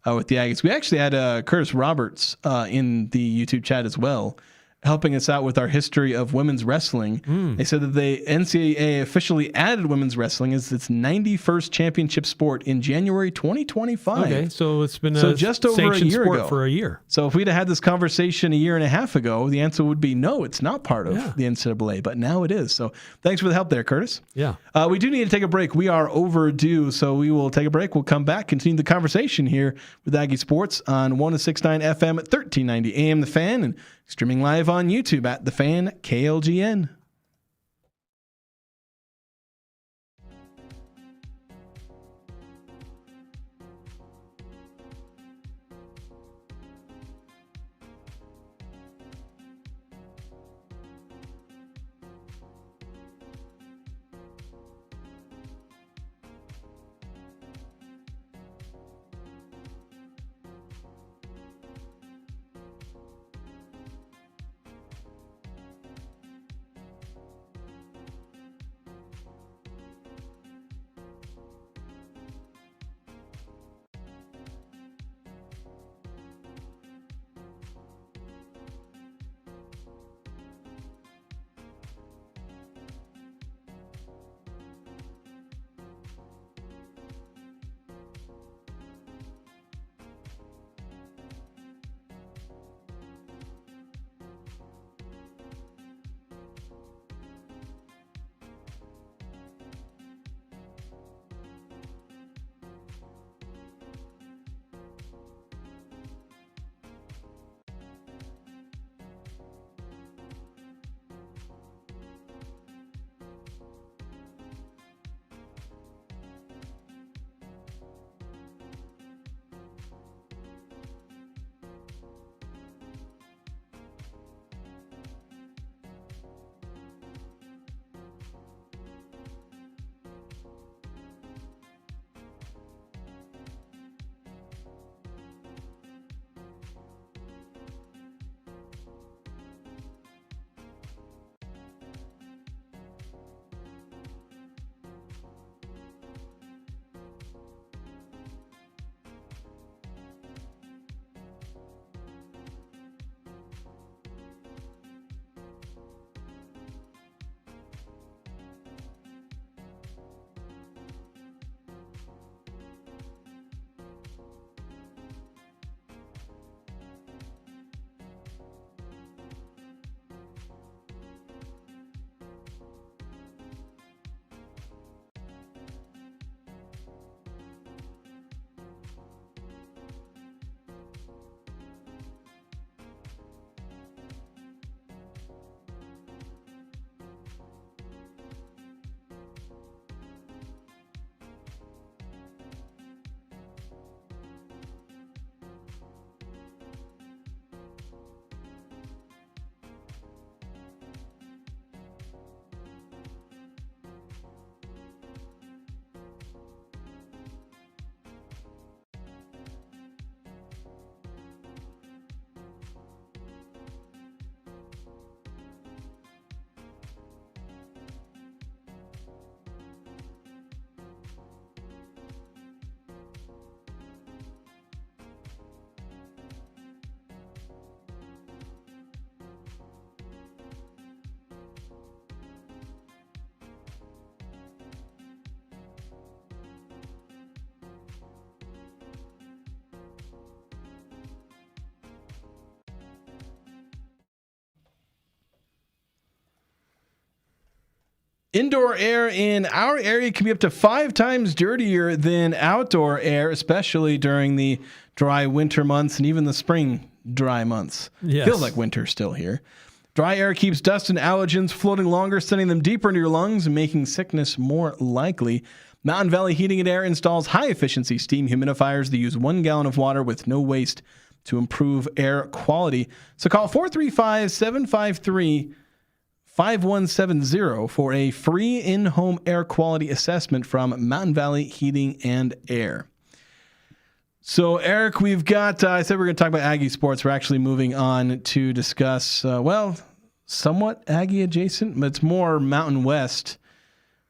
Speaker 1: with the Aggies. We actually had Curtis Roberts in the YouTube chat as well, helping us out with our history of women's wrestling. They said that the NCAA officially added women's wrestling as its 91st championship sport in January 2025.
Speaker 2: Okay, so it's been
Speaker 1: just over a year ago.
Speaker 2: For a year.
Speaker 1: So if we'd have had this conversation a year and a half ago, the answer would be no, it's not part of the NCAA, but now it is. So thanks for the help there, Curtis.
Speaker 2: Yeah.
Speaker 1: We do need to take a break. We are overdue, so we will take a break. We'll come back, continue the conversation here with Aggie Sports on 106.9 FM at 1390 AM The Fan, and streaming live on YouTube at The Fan KLGN. Indoor air in our area can be up to 5 times dirtier than outdoor air, especially during the dry winter months and even the spring dry months.
Speaker 2: Yes.
Speaker 1: Feels like winter's still here. Dry air keeps dust and allergens floating longer, sending them deeper into your lungs and making sickness more likely. Mountain Valley Heating and Air installs high-efficiency steam humidifiers that use 1 gallon of water with no waste to improve air quality. So call 435-753-5170 for a free in-home air quality assessment from Mountain Valley Heating and Air. So, Eric, we've got, I said we're going to talk about Aggie sports. We're actually moving on to discuss, somewhat Aggie adjacent, but it's more Mountain West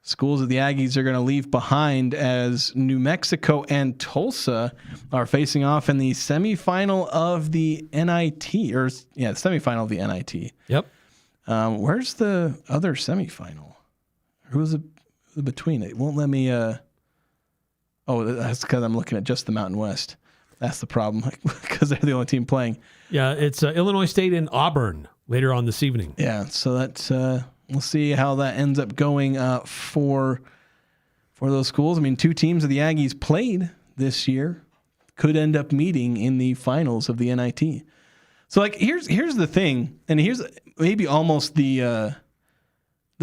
Speaker 1: schools that the Aggies are going to leave behind as New Mexico and Tulsa are facing off in the semifinal of the NIT, semifinal of the NIT.
Speaker 2: Yep.
Speaker 1: Where's the other semifinal? Who's between it? Won't let me, that's because I'm looking at just the Mountain West. That's the problem, because they're the only team playing.
Speaker 2: Yeah, it's Illinois State and Auburn later on this evening.
Speaker 1: Yeah, so that's we'll see how that ends up going for those schools. I mean, 2 teams of the Aggies played this year could end up meeting in the finals of the NIT. So, like, here's the thing, and here's maybe almost the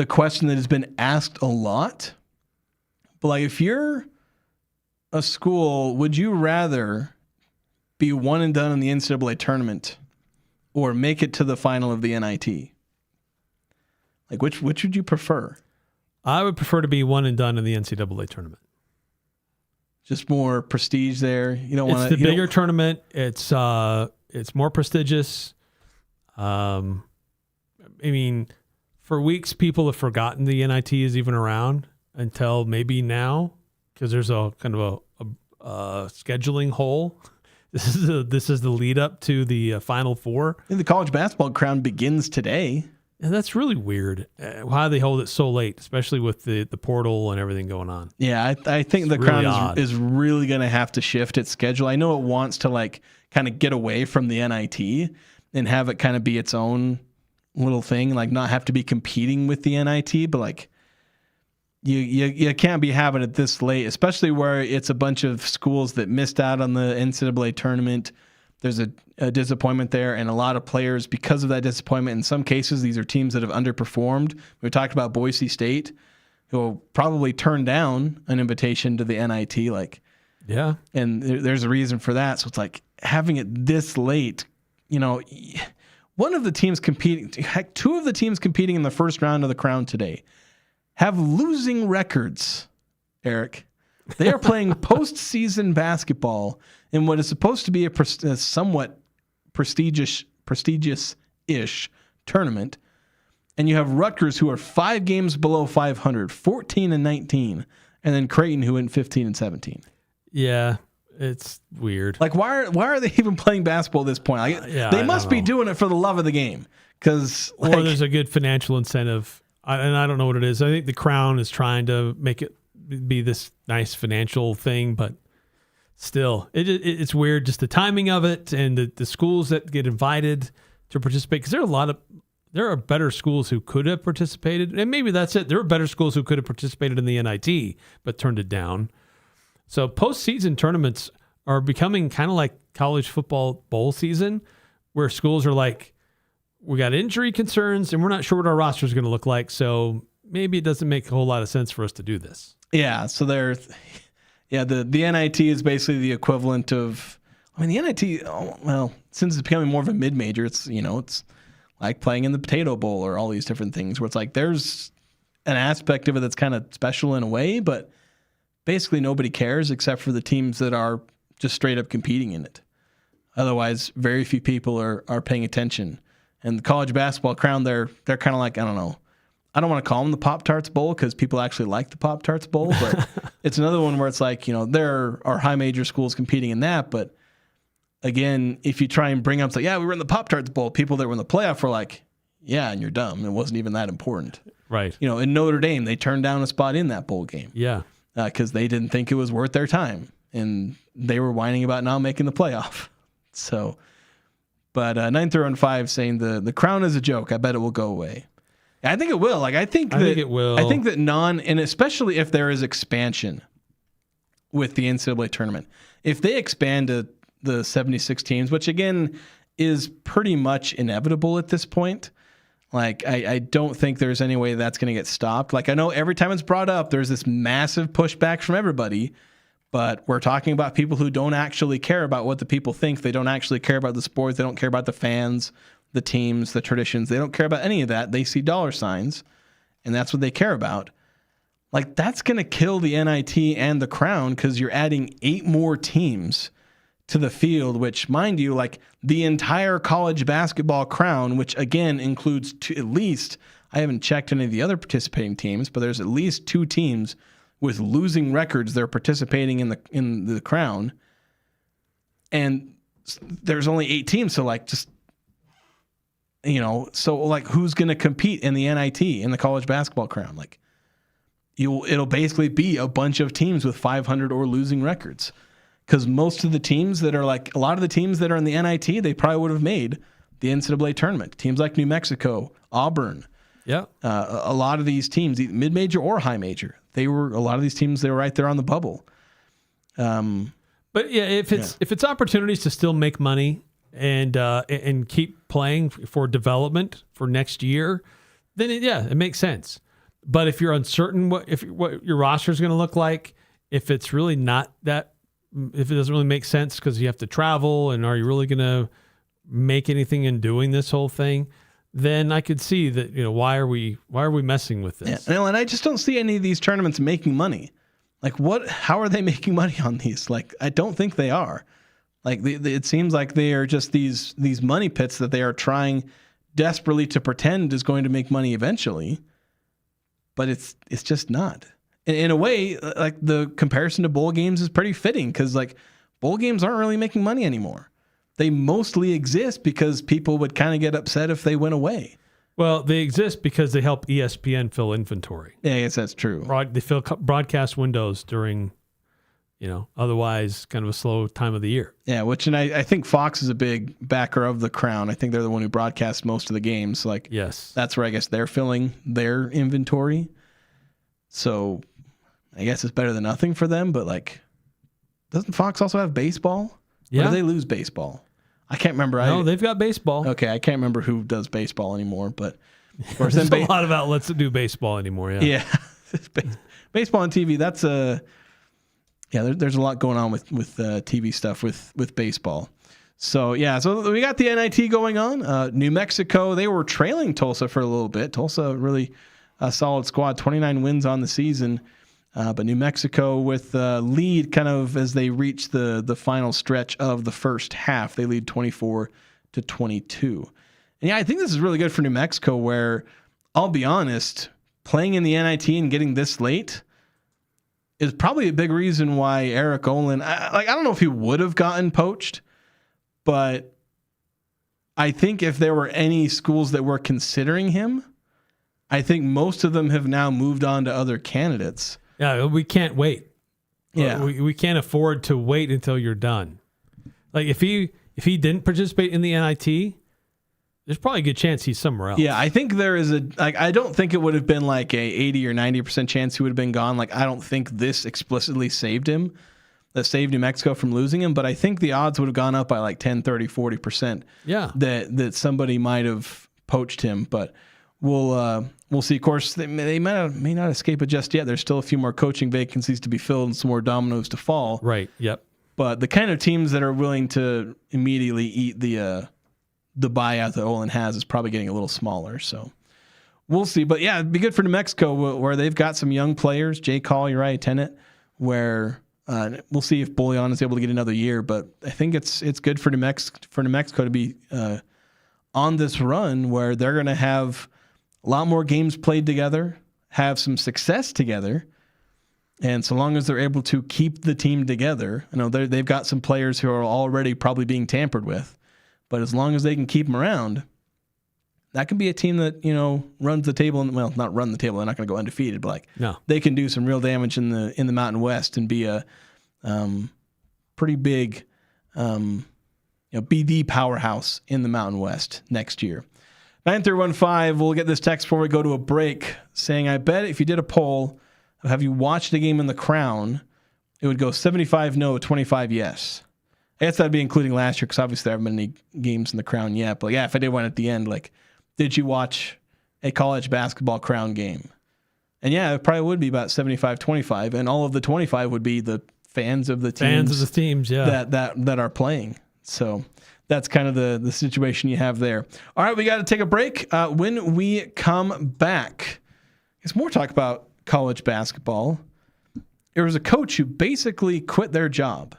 Speaker 1: question that has been asked a lot. But like, if you're a school, would you rather be one and done in the NCAA tournament or make it to the final of the NIT? Like, which would you prefer?
Speaker 2: I would prefer to be one and done in the NCAA tournament.
Speaker 1: Just more prestige there. You don't want to.
Speaker 2: It's the bigger tournament. It's more prestigious. I mean, for weeks people have forgotten the NIT is even around until maybe now, because there's a kind of a scheduling hole. This is the lead up to the Final Four.
Speaker 1: And the college basketball crown begins today.
Speaker 2: And that's really weird. Why they hold it so late, especially with the portal and everything going on.
Speaker 1: Yeah, I think the
Speaker 2: really
Speaker 1: crown is really going to have to shift its schedule. I know it wants to like kind of get away from the NIT and have it kind of be its own little thing, like not have to be competing with the NIT, but like you can't be having it this late, especially where it's a bunch of schools that missed out on the NCAA tournament. There's a disappointment there, and a lot of players, because of that disappointment, in some cases, these are teams that have underperformed. We talked about Boise State, who will probably turn down an invitation to the NIT.
Speaker 2: Yeah.
Speaker 1: And there's a reason for that. So it's like having it this late, one of the teams competing, heck, 2 of the teams competing in the first round of the crown today have losing records, Eric. They are playing postseason basketball in what is supposed to be a somewhat prestigious-ish tournament. And you have Rutgers, who are 5 games below 500, 14-19, and then Creighton, who went 15-17.
Speaker 2: Yeah, it's weird.
Speaker 1: Like, why are they even playing basketball at this point? They must be doing it for the love of the game. Or
Speaker 2: there's a good financial incentive. And I don't know what it is. I think the Crown is trying to make it be this nice financial thing, but still, it's weird, just the timing of it and the schools that get invited to participate, because there are better schools who could have participated, and maybe that's it. There are better schools who could have participated in the NIT but turned it down. So postseason tournaments are becoming kind of like college football bowl season, where schools are like, we got injury concerns and we're not sure what our roster is going to look like, so maybe it doesn't make a whole lot of sense for us to do this.
Speaker 1: Yeah, so the NIT is basically the equivalent of, the NIT, since it's becoming more of a mid-major, it's like playing in the Potato Bowl or all these different things where it's like there's an aspect of it that's kind of special in a way, but basically nobody cares except for the teams that are just straight up competing in it. Otherwise, very few people are paying attention. And the college basketball crown, they're kind of like, I don't know. I don't want to call them the Pop-Tarts Bowl because people actually like the Pop-Tarts Bowl, but it's another one where it's like, there are high major schools competing in that. But again, if you try and bring up, we were in the Pop-Tarts Bowl, people that were in the playoff were like, yeah, and you're dumb. It wasn't even that important.
Speaker 2: Right.
Speaker 1: In Notre Dame, they turned down a spot in that bowl game.
Speaker 2: Yeah.
Speaker 1: Because they didn't think it was worth their time. And they were whining about not making the playoff. So, but 9-5 saying the crown is a joke. I bet it will go away. I think it will. Like I think
Speaker 2: it will.
Speaker 1: I think that and especially if there is expansion with the NCAA tournament, if they expand to the 76 teams, which again is pretty much inevitable at this point. Like, I don't think there's any way that's going to get stopped. Like, I know every time it's brought up, there's this massive pushback from everybody, but we're talking about people who don't actually care about what the people think. They don't actually care about the sports. They don't care about the fans, the teams, the traditions. They don't care about any of that. They see dollar signs, and that's what they care about. Like, that's going to kill the NIT and the Crown because you're adding 8 more teams to the field, which, mind you, like the entire college basketball crown, which again includes at least, I haven't checked any of the other participating teams, but there's at least 2 teams with losing records that are participating in the crown, and there's only 8 teams. So like, just so like, who's going to compete in the NIT in the college basketball crown? Like, it'll basically be a bunch of teams with 500 or losing records. Because most of the teams that are like, a lot of the teams that are in the NIT, they probably would have made the NCAA tournament. Teams like New Mexico, Auburn.
Speaker 2: Yeah.
Speaker 1: A lot of these teams, mid-major or high major, a lot of these teams, they were right there on the bubble.
Speaker 2: But yeah, if it's opportunities to still make money and keep playing for development for next year, then it makes sense. But if you're uncertain what your roster is going to look like, if it's really not that, if it doesn't really make sense because you have to travel, and are you really going to make anything in doing this whole thing, then I could see that, why are we messing with this?
Speaker 1: Yeah, and I just don't see any of these tournaments making money. Like, how are they making money on these? Like, I don't think they are. Like, it seems like they are just these money pits that they are trying desperately to pretend is going to make money eventually, but it's just not. In a way, like, the comparison to bowl games is pretty fitting because, like, bowl games aren't really making money anymore. They mostly exist because people would kind of get upset if they went away.
Speaker 2: Well, they exist because they help ESPN fill inventory.
Speaker 1: Yeah, I guess that's true.
Speaker 2: They fill broadcast windows during, otherwise kind of a slow time of the year.
Speaker 1: Yeah, and I think Fox is a big backer of the Crown. I think they're the one who broadcasts most of the games. Like,
Speaker 2: yes,
Speaker 1: that's where I guess they're filling their inventory. So I guess it's better than nothing for them, but like, doesn't Fox also have baseball?
Speaker 2: Yeah.
Speaker 1: Or do they lose baseball? I can't remember.
Speaker 2: No, they've got baseball.
Speaker 1: Okay, I can't remember who does baseball anymore, but of course,
Speaker 2: there's a lot of outlets that do baseball anymore. Yeah.
Speaker 1: Yeah. Baseball on TV, that's there's a lot going on with TV stuff with baseball. So we got the NIT going on. New Mexico, they were trailing Tulsa for a little bit. Tulsa really a solid squad, 29 wins on the season. But New Mexico with lead kind of as they reach the final stretch of the first half. They lead 24-22. And yeah, I think this is really good for New Mexico where, I'll be honest, playing in the NIT and getting this late is probably a big reason why Eric Olin, I don't know if he would have gotten poached, but I think if there were any schools that were considering him, I think most of them have now moved on to other candidates.
Speaker 2: Yeah, we can't wait.
Speaker 1: Yeah,
Speaker 2: we can't afford to wait until you're done. Like, if he didn't participate in the NIT, there's probably a good chance he's somewhere else.
Speaker 1: Yeah, I think there is I don't think it would have been like a 80 or 90% chance he would have been gone. Like, I don't think this explicitly saved him, that saved New Mexico from losing him, but I think the odds would have gone up by like 10, 30, 40%.
Speaker 2: Yeah.
Speaker 1: That somebody might have poached him, but we'll see. Of course, they may not escape it just yet. There's still a few more coaching vacancies to be filled and some more dominoes to fall.
Speaker 2: Right. Yep.
Speaker 1: But the kind of teams that are willing to immediately eat the buyout that Olin has is probably getting a little smaller. So we'll see. But yeah, it'd be good for New Mexico where they've got some young players, Jay Call, Uriah Tennant, where we'll see if Bullion is able to get another year. But I think it's good for New Mexico to be on this run where they're going to have a lot more games played together, have some success together, and so long as they're able to keep the team together, I know they've got some players who are already probably being tampered with, but as long as they can keep them around, that can be a team that, runs the table. Well, not run the table, they're not going to go undefeated, but they can do some real damage in the Mountain West and be a pretty big be the powerhouse in the Mountain West next year. 9315, we'll get this text before we go to a break saying, I bet if you did a poll of have you watched a game in the Crown, it would go 75 no, 25 yes. I guess that'd be including last year because obviously there haven't been any games in the Crown yet. But yeah, if I did one at the end, like, did you watch a college basketball Crown game? And yeah, it probably would be about 75-25, and all of the 25 would be the fans of the teams,
Speaker 2: yeah,
Speaker 1: that are playing. So that's kind of the situation you have there. All right, we got to take a break. When we come back, it's more talk about college basketball. There was a coach who basically quit their job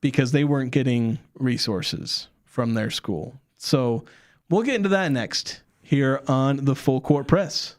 Speaker 1: because they weren't getting resources from their school. So we'll get into that next here on the Full Court Press.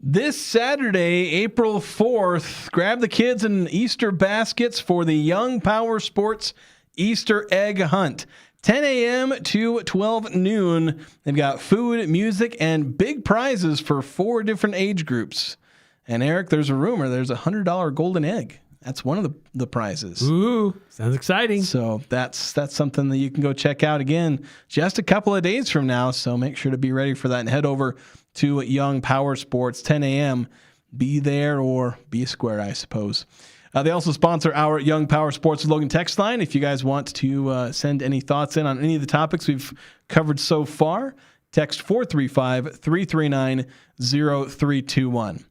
Speaker 1: This Saturday, April 4th, grab the kids in Easter baskets for the Young Power Sports Easter Egg Hunt. 10 a.m. to 12 noon. They've got food, music, and big prizes for 4 different age groups. And Eric, there's a rumor there's a $100 golden egg. That's one of the prizes.
Speaker 2: Ooh, sounds exciting.
Speaker 1: So that's something that you can go check out again just a couple of days from now. So make sure to be ready for that and head over to Young Power Sports, 10 a.m. Be there or be square, I suppose. They also sponsor our Young Power Sports Logan text line. If you guys want to send any thoughts in on any of the topics we've covered so far, text 435-339-0321.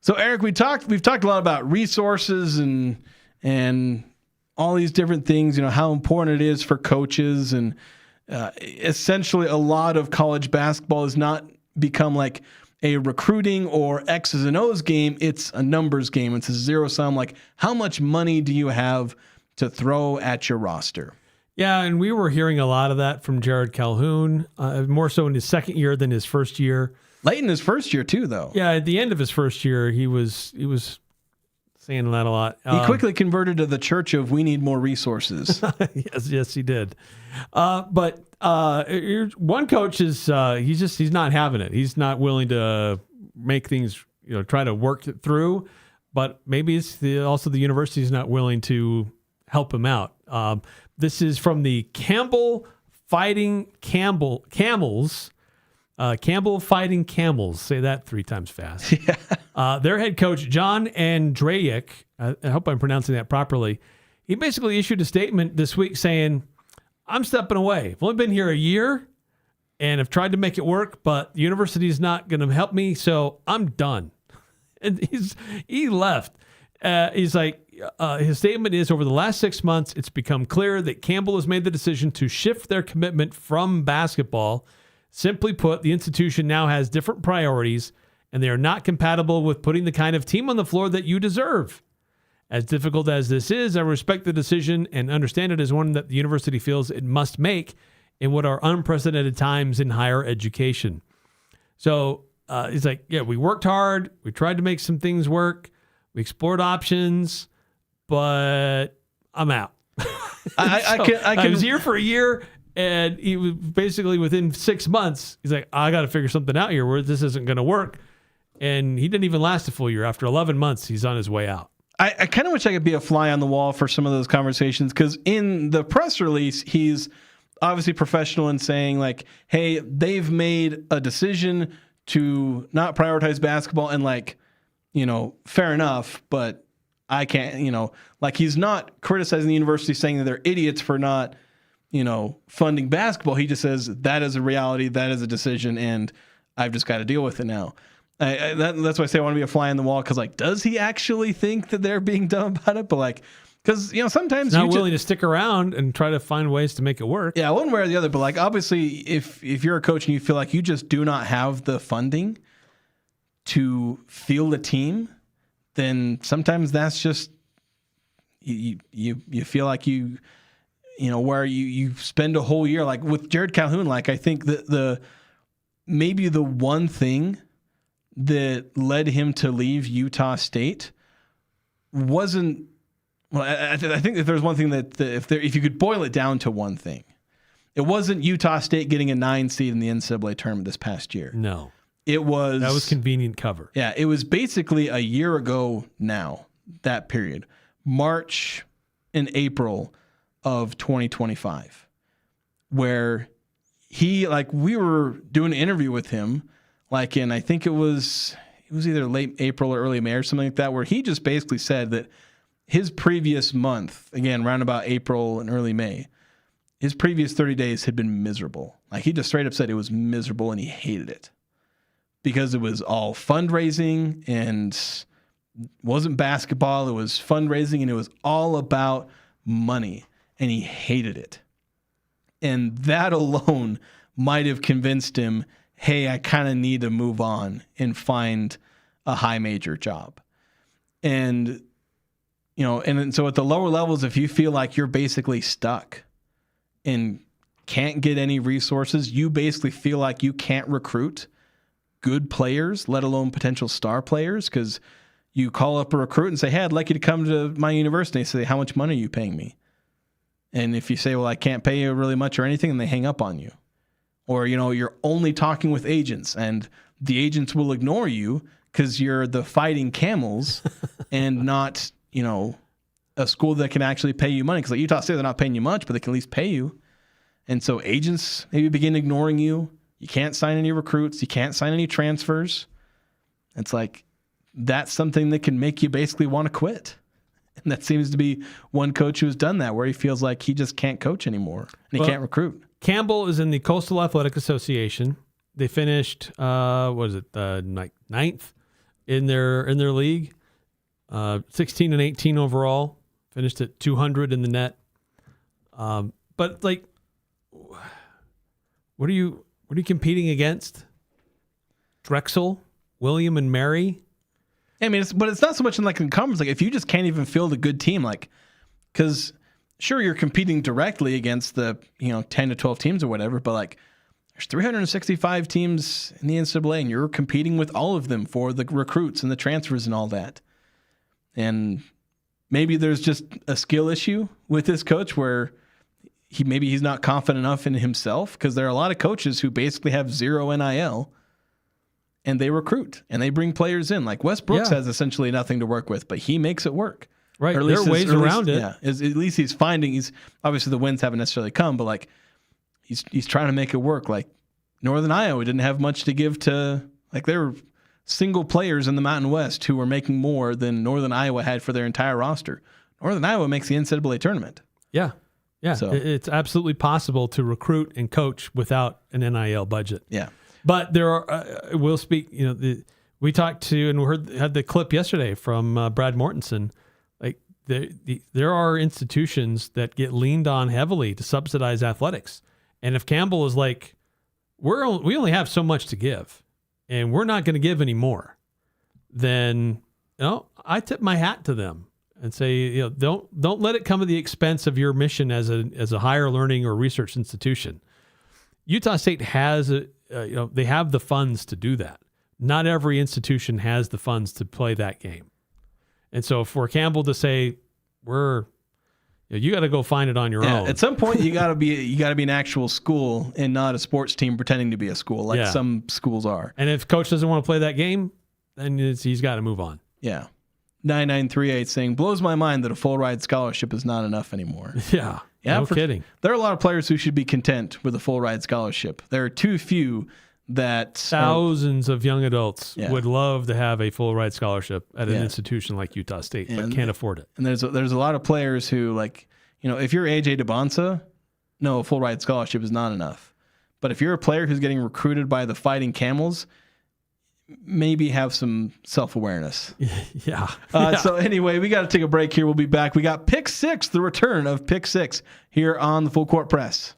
Speaker 1: So Eric, we've talked a lot about resources and all these different things, how important it is for coaches, and essentially a lot of college basketball has not become like a recruiting or X's and O's game. It's a numbers game. It's a zero sum. Like, how much money do you have to throw at your roster?
Speaker 2: Yeah, and we were hearing a lot of that from Jared Calhoun, more so in his second year than his first year.
Speaker 1: Late in his first year too, though.
Speaker 2: Yeah, at the end of his first year, he was saying that a lot.
Speaker 1: He quickly converted to the church of we need more resources.
Speaker 2: yes, he did. But one coach is he's not having it. He's not willing to make things, try to work it through. But maybe it's also the university is not willing to help him out. This is from the Campbell Fighting Camels. Campbell Fighting Camels. Say that 3 times fast. Yeah. Their head coach, John Andrejek, I hope I'm pronouncing that properly. He basically issued a statement this week saying, I'm stepping away. I've only been here a year and I've tried to make it work, but the university is not going to help me, so I'm done. And he left. He's like, his statement is, over the last 6 months, it's become clear that Campbell has made the decision to shift their commitment from basketball. Simply put, the institution now has different priorities, and they are not compatible with putting the kind of team on the floor that you deserve. As difficult as this is, I respect the decision and understand it as one that the university feels it must make in what are unprecedented times in higher education. So he's like, yeah, we worked hard. We tried to make some things work. We explored options, but I'm out. I was here for a year, and he was basically within 6 months, he's like, I got to figure something out here where this isn't going to work. And he didn't even last a full year. After 11 months, he's on his way out.
Speaker 1: I kind of wish I could be a fly on the wall for some of those conversations, because in the press release, he's obviously professional in saying, like, hey, they've made a decision to not prioritize basketball, and, like, fair enough, but I can't, like, he's not criticizing the university saying that they're idiots for not, funding basketball. He just says that is a reality, that is a decision, and I've just got to deal with it now. That's why I say I want to be a fly on the wall, because, like, does he actually think that they're being dumb about it? But, like, because, sometimes
Speaker 2: he's not willing to stick around and try to find ways to make it work.
Speaker 1: Yeah, one way or the other. But, like, obviously, if you're a coach and you feel like you just do not have the funding to field a team, then sometimes that's just you feel like where you spend a whole year, like with Jared Calhoun. Like, I think that maybe the one thing that led him to leave Utah State wasn't, well, I think if there's one thing that if you could boil it down to one thing, it wasn't Utah State getting a 9 seed in the NCAA tournament this past year.
Speaker 2: No.
Speaker 1: That
Speaker 2: was convenient cover.
Speaker 1: Yeah, it was basically a year ago now, that period. March and April of 2025, where we were doing an interview with him, like in, I think it was either late April or early May or something like that, where he just basically said that his previous month, again, around about April and early May, his previous 30 days had been miserable. Like, he just straight up said it was miserable and he hated it, because it was all fundraising and wasn't basketball. It was fundraising and it was all about money, and he hated it. And that alone might have convinced him, hey, I kind of need to move on and find a high major job. And, and so at the lower levels, if you feel like you're basically stuck and can't get any resources, you basically feel like you can't recruit good players, let alone potential star players, because you call up a recruit and say, hey, I'd like you to come to my university. They say, how much money are you paying me? And if you say, well, I can't pay you really much or anything, and they hang up on you. Or, you're only talking with agents, and the agents will ignore you because you're the Fighting Camels and not, a school that can actually pay you money. Because like Utah State, they're not paying you much, but they can at least pay you. And so agents maybe begin ignoring you. You can't sign any recruits. You can't sign any transfers. It's like, that's something that can make you basically want to quit. And that seems to be one coach who's done that, where he feels like he just can't coach anymore and he can't recruit. Campbell
Speaker 2: is in the Coastal Athletic Association. They finished, ninth in their league, 16 and 18 overall. Finished at 200 in the net. But like, what are you competing against? Drexel, William and Mary.
Speaker 1: I mean, but it's not so much in like in conference. Like if you just can't even field a good team, like because sure you're competing directly against the 10 to 12 teams or whatever, but like there's 365 teams in the NCAA, and you're competing with all of them for the recruits and the transfers and all that. And maybe there's just a skill issue with this coach where he's not confident enough in himself, because there are a lot of coaches who basically have zero NIL. And they recruit and they bring players in. Like Wes Brooks has essentially nothing to work with, but he makes it work.
Speaker 2: Right. There are ways around it.
Speaker 1: Yeah. At least he's obviously the wins haven't necessarily come, but like he's trying to make it work. Like Northern Iowa didn't have much to give to, like there were single players in the Mountain West who were making more than Northern Iowa had for their entire roster. Northern Iowa makes the NCAA tournament.
Speaker 2: Yeah. Yeah.
Speaker 1: So
Speaker 2: it's absolutely possible to recruit and coach without an NIL budget.
Speaker 1: Yeah.
Speaker 2: But there are, we'll speak, we talked to and had the clip yesterday from Brad Mortensen. Like there are institutions that get leaned on heavily to subsidize athletics. And if Campbell is like, we only have so much to give and we're not going to give any more, then, I tip my hat to them and say, don't let it come at the expense of your mission as a higher learning or research institution. Utah State has they have the funds to do that. Not every institution has the funds to play that game. And so for Campbell to say, you got to go find it on your own.
Speaker 1: At some point, you got to be an actual school and not a sports team pretending to be a school like some schools are.
Speaker 2: And if coach doesn't want to play that game, then he's got to move on.
Speaker 1: Yeah. 9938 saying, blows my mind that a full ride scholarship is not enough anymore.
Speaker 2: Yeah. No kidding.
Speaker 1: There are a lot of players who should be content with a full ride scholarship. There are too few that
Speaker 2: thousands of young adults would love to have a full ride scholarship at an institution like Utah State, but can't afford it.
Speaker 1: And there's a lot of players who, like, if you're AJ DeBonsa, no, a full ride scholarship is not enough. But if you're a player who's getting recruited by the Fighting Camels, maybe have some self-awareness.
Speaker 2: Yeah.
Speaker 1: So anyway, we got to take a break here. We'll be back. We got Pick 6, the return of Pick 6 here on the Full Court Press.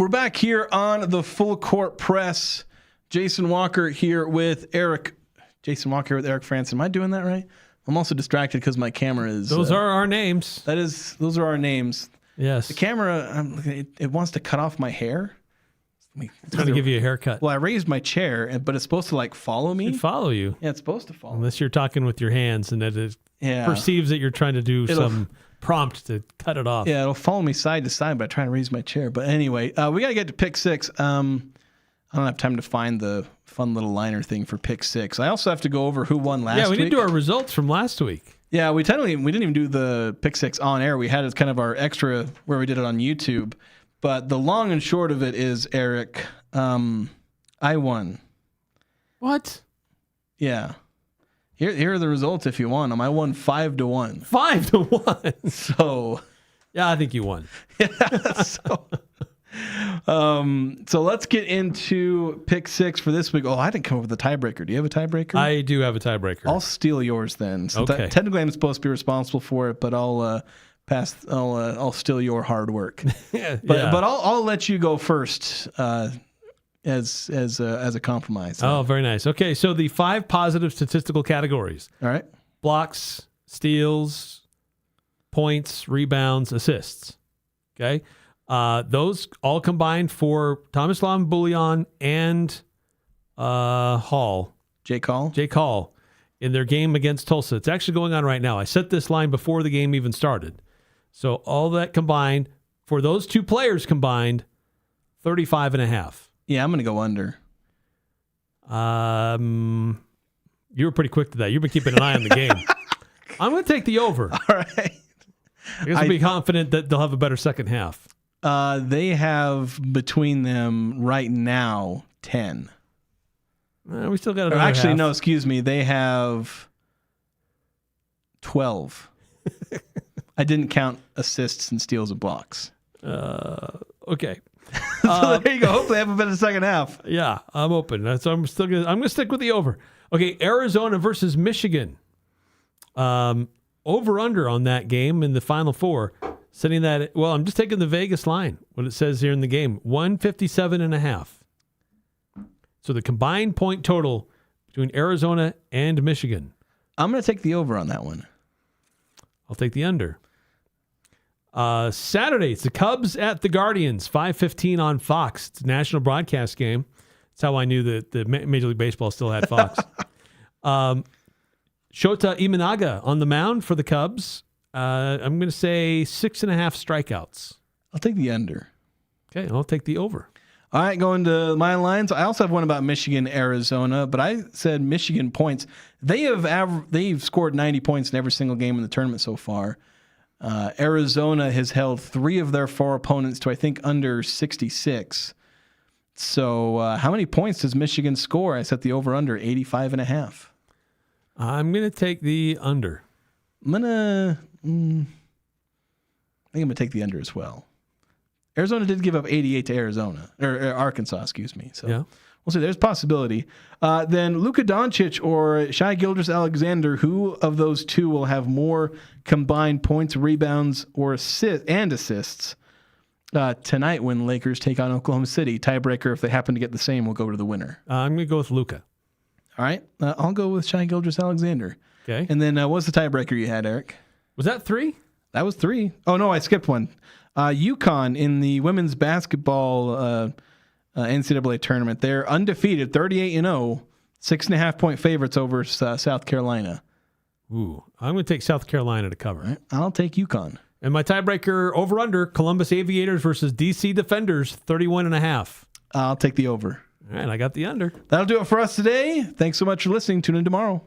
Speaker 1: We're back here on the Full Court Press. Jason Walker here with Eric. Jason Walker with Eric Frandsen. Am I doing that right? I'm also distracted because my camera is.
Speaker 2: Those are our names.
Speaker 1: Those are our names.
Speaker 2: Yes.
Speaker 1: The camera, it wants to cut off my hair.
Speaker 2: It's trying to give you a haircut.
Speaker 1: Well, I raised my chair, but it's supposed to like follow me.
Speaker 2: It'd follow you.
Speaker 1: Yeah, it's supposed to follow.
Speaker 2: Unless you're talking with your hands and that it perceives that you're trying to do some prompt to cut it off.
Speaker 1: Yeah, it'll follow me side to side by trying to raise my chair. But anyway, we got to get to pick six. I don't have time to find the fun little liner thing for pick six. I also have to go over who won last week.
Speaker 2: Yeah, we didn't do our results from last week.
Speaker 1: Yeah, we didn't even do the pick six on air. We had it as kind of our extra where we did it on YouTube. But the long and short of it is, Eric, I won.
Speaker 2: What?
Speaker 1: Yeah. Here are the results if you want them. I won 5-1.
Speaker 2: 5-1.
Speaker 1: So.
Speaker 2: Yeah, I think you won.
Speaker 1: Yeah. So let's get into pick six for this week. Oh, I didn't come up with a tiebreaker. Do you have a tiebreaker?
Speaker 2: I do have a tiebreaker.
Speaker 1: I'll steal yours then.
Speaker 2: Okay.
Speaker 1: Technically, I'm supposed to be responsible for it, but I'll steal your hard work. But I'll let you go first as a compromise.
Speaker 2: Oh, very nice. Okay, so the 5 positive statistical categories.
Speaker 1: All right.
Speaker 2: Blocks, steals, points, rebounds, assists. Okay. Those all combined for Tomislav Buljan and Hall.
Speaker 1: Jake Hall
Speaker 2: in their game against Tulsa. It's actually going on right now. I set this line before the game even started. So all that combined, for those 2 players combined, 35.5.
Speaker 1: Yeah, I'm going to go under.
Speaker 2: You were pretty quick to that. You've been keeping an eye on the game. I'm going to take the over.
Speaker 1: All right.
Speaker 2: I guess I'll be confident that they'll have a better second half.
Speaker 1: They have between them right now 10.
Speaker 2: We still got another
Speaker 1: Actually,
Speaker 2: half.
Speaker 1: no, excuse me. They have 12. I didn't count assists and steals and blocks.
Speaker 2: Okay.
Speaker 1: So there you go. Hopefully, I have a better second half.
Speaker 2: Yeah, I'm open. So I'm gonna stick with the over. Okay, Arizona versus Michigan. Over under on that game in the Final Four. Setting that. Well, I'm just taking the Vegas line. What it says here in the game, 157.5. So the combined point total between Arizona and Michigan.
Speaker 1: I'm going to take the over on that one.
Speaker 2: I'll take the under. Saturday, it's the Cubs at the Guardians, 5:15 on Fox. It's a national broadcast game. That's how I knew that the Major League Baseball still had Fox. Shota Imanaga on the mound for the Cubs. I'm going to say 6.5 strikeouts.
Speaker 1: I'll take the under.
Speaker 2: Okay, I'll take the over.
Speaker 1: All right, going to my lines. I also have one about Michigan, Arizona, but I said Michigan points. They've scored 90 points in every single game in the tournament so far. Arizona has held 3 of their 4 opponents to, I think, under 66. So how many points does Michigan score? I set the over-under 85.5.
Speaker 2: I'm going to take the under.
Speaker 1: I think I'm going to take the under as well. Arizona did give up 88 to Arkansas, excuse me. So
Speaker 2: yeah.
Speaker 1: We'll see. There's possibility. Then Luka Doncic or Shai Gilgeous-Alexander, who of those 2 will have more combined points, rebounds, or assists tonight when Lakers take on Oklahoma City? Tiebreaker, if they happen to get the same, will go to the winner.
Speaker 2: I'm going to go with Luka.
Speaker 1: All right. I'll go with Shai Gilgeous-Alexander.
Speaker 2: Okay.
Speaker 1: And then what's the tiebreaker you had, Eric?
Speaker 2: Was that 3?
Speaker 1: That was 3. Oh, no, I skipped one. UConn in the women's basketball NCAA tournament. They're undefeated, 38-0, 6.5-point favorites over South Carolina.
Speaker 2: Ooh, I'm going to take South Carolina to cover.
Speaker 1: Right. I'll take UConn.
Speaker 2: And my tiebreaker over-under, Columbus Aviators versus DC Defenders, 31.5.
Speaker 1: I'll take the over.
Speaker 2: All right, I got the under.
Speaker 1: That'll do it for us today. Thanks so much for listening. Tune in tomorrow.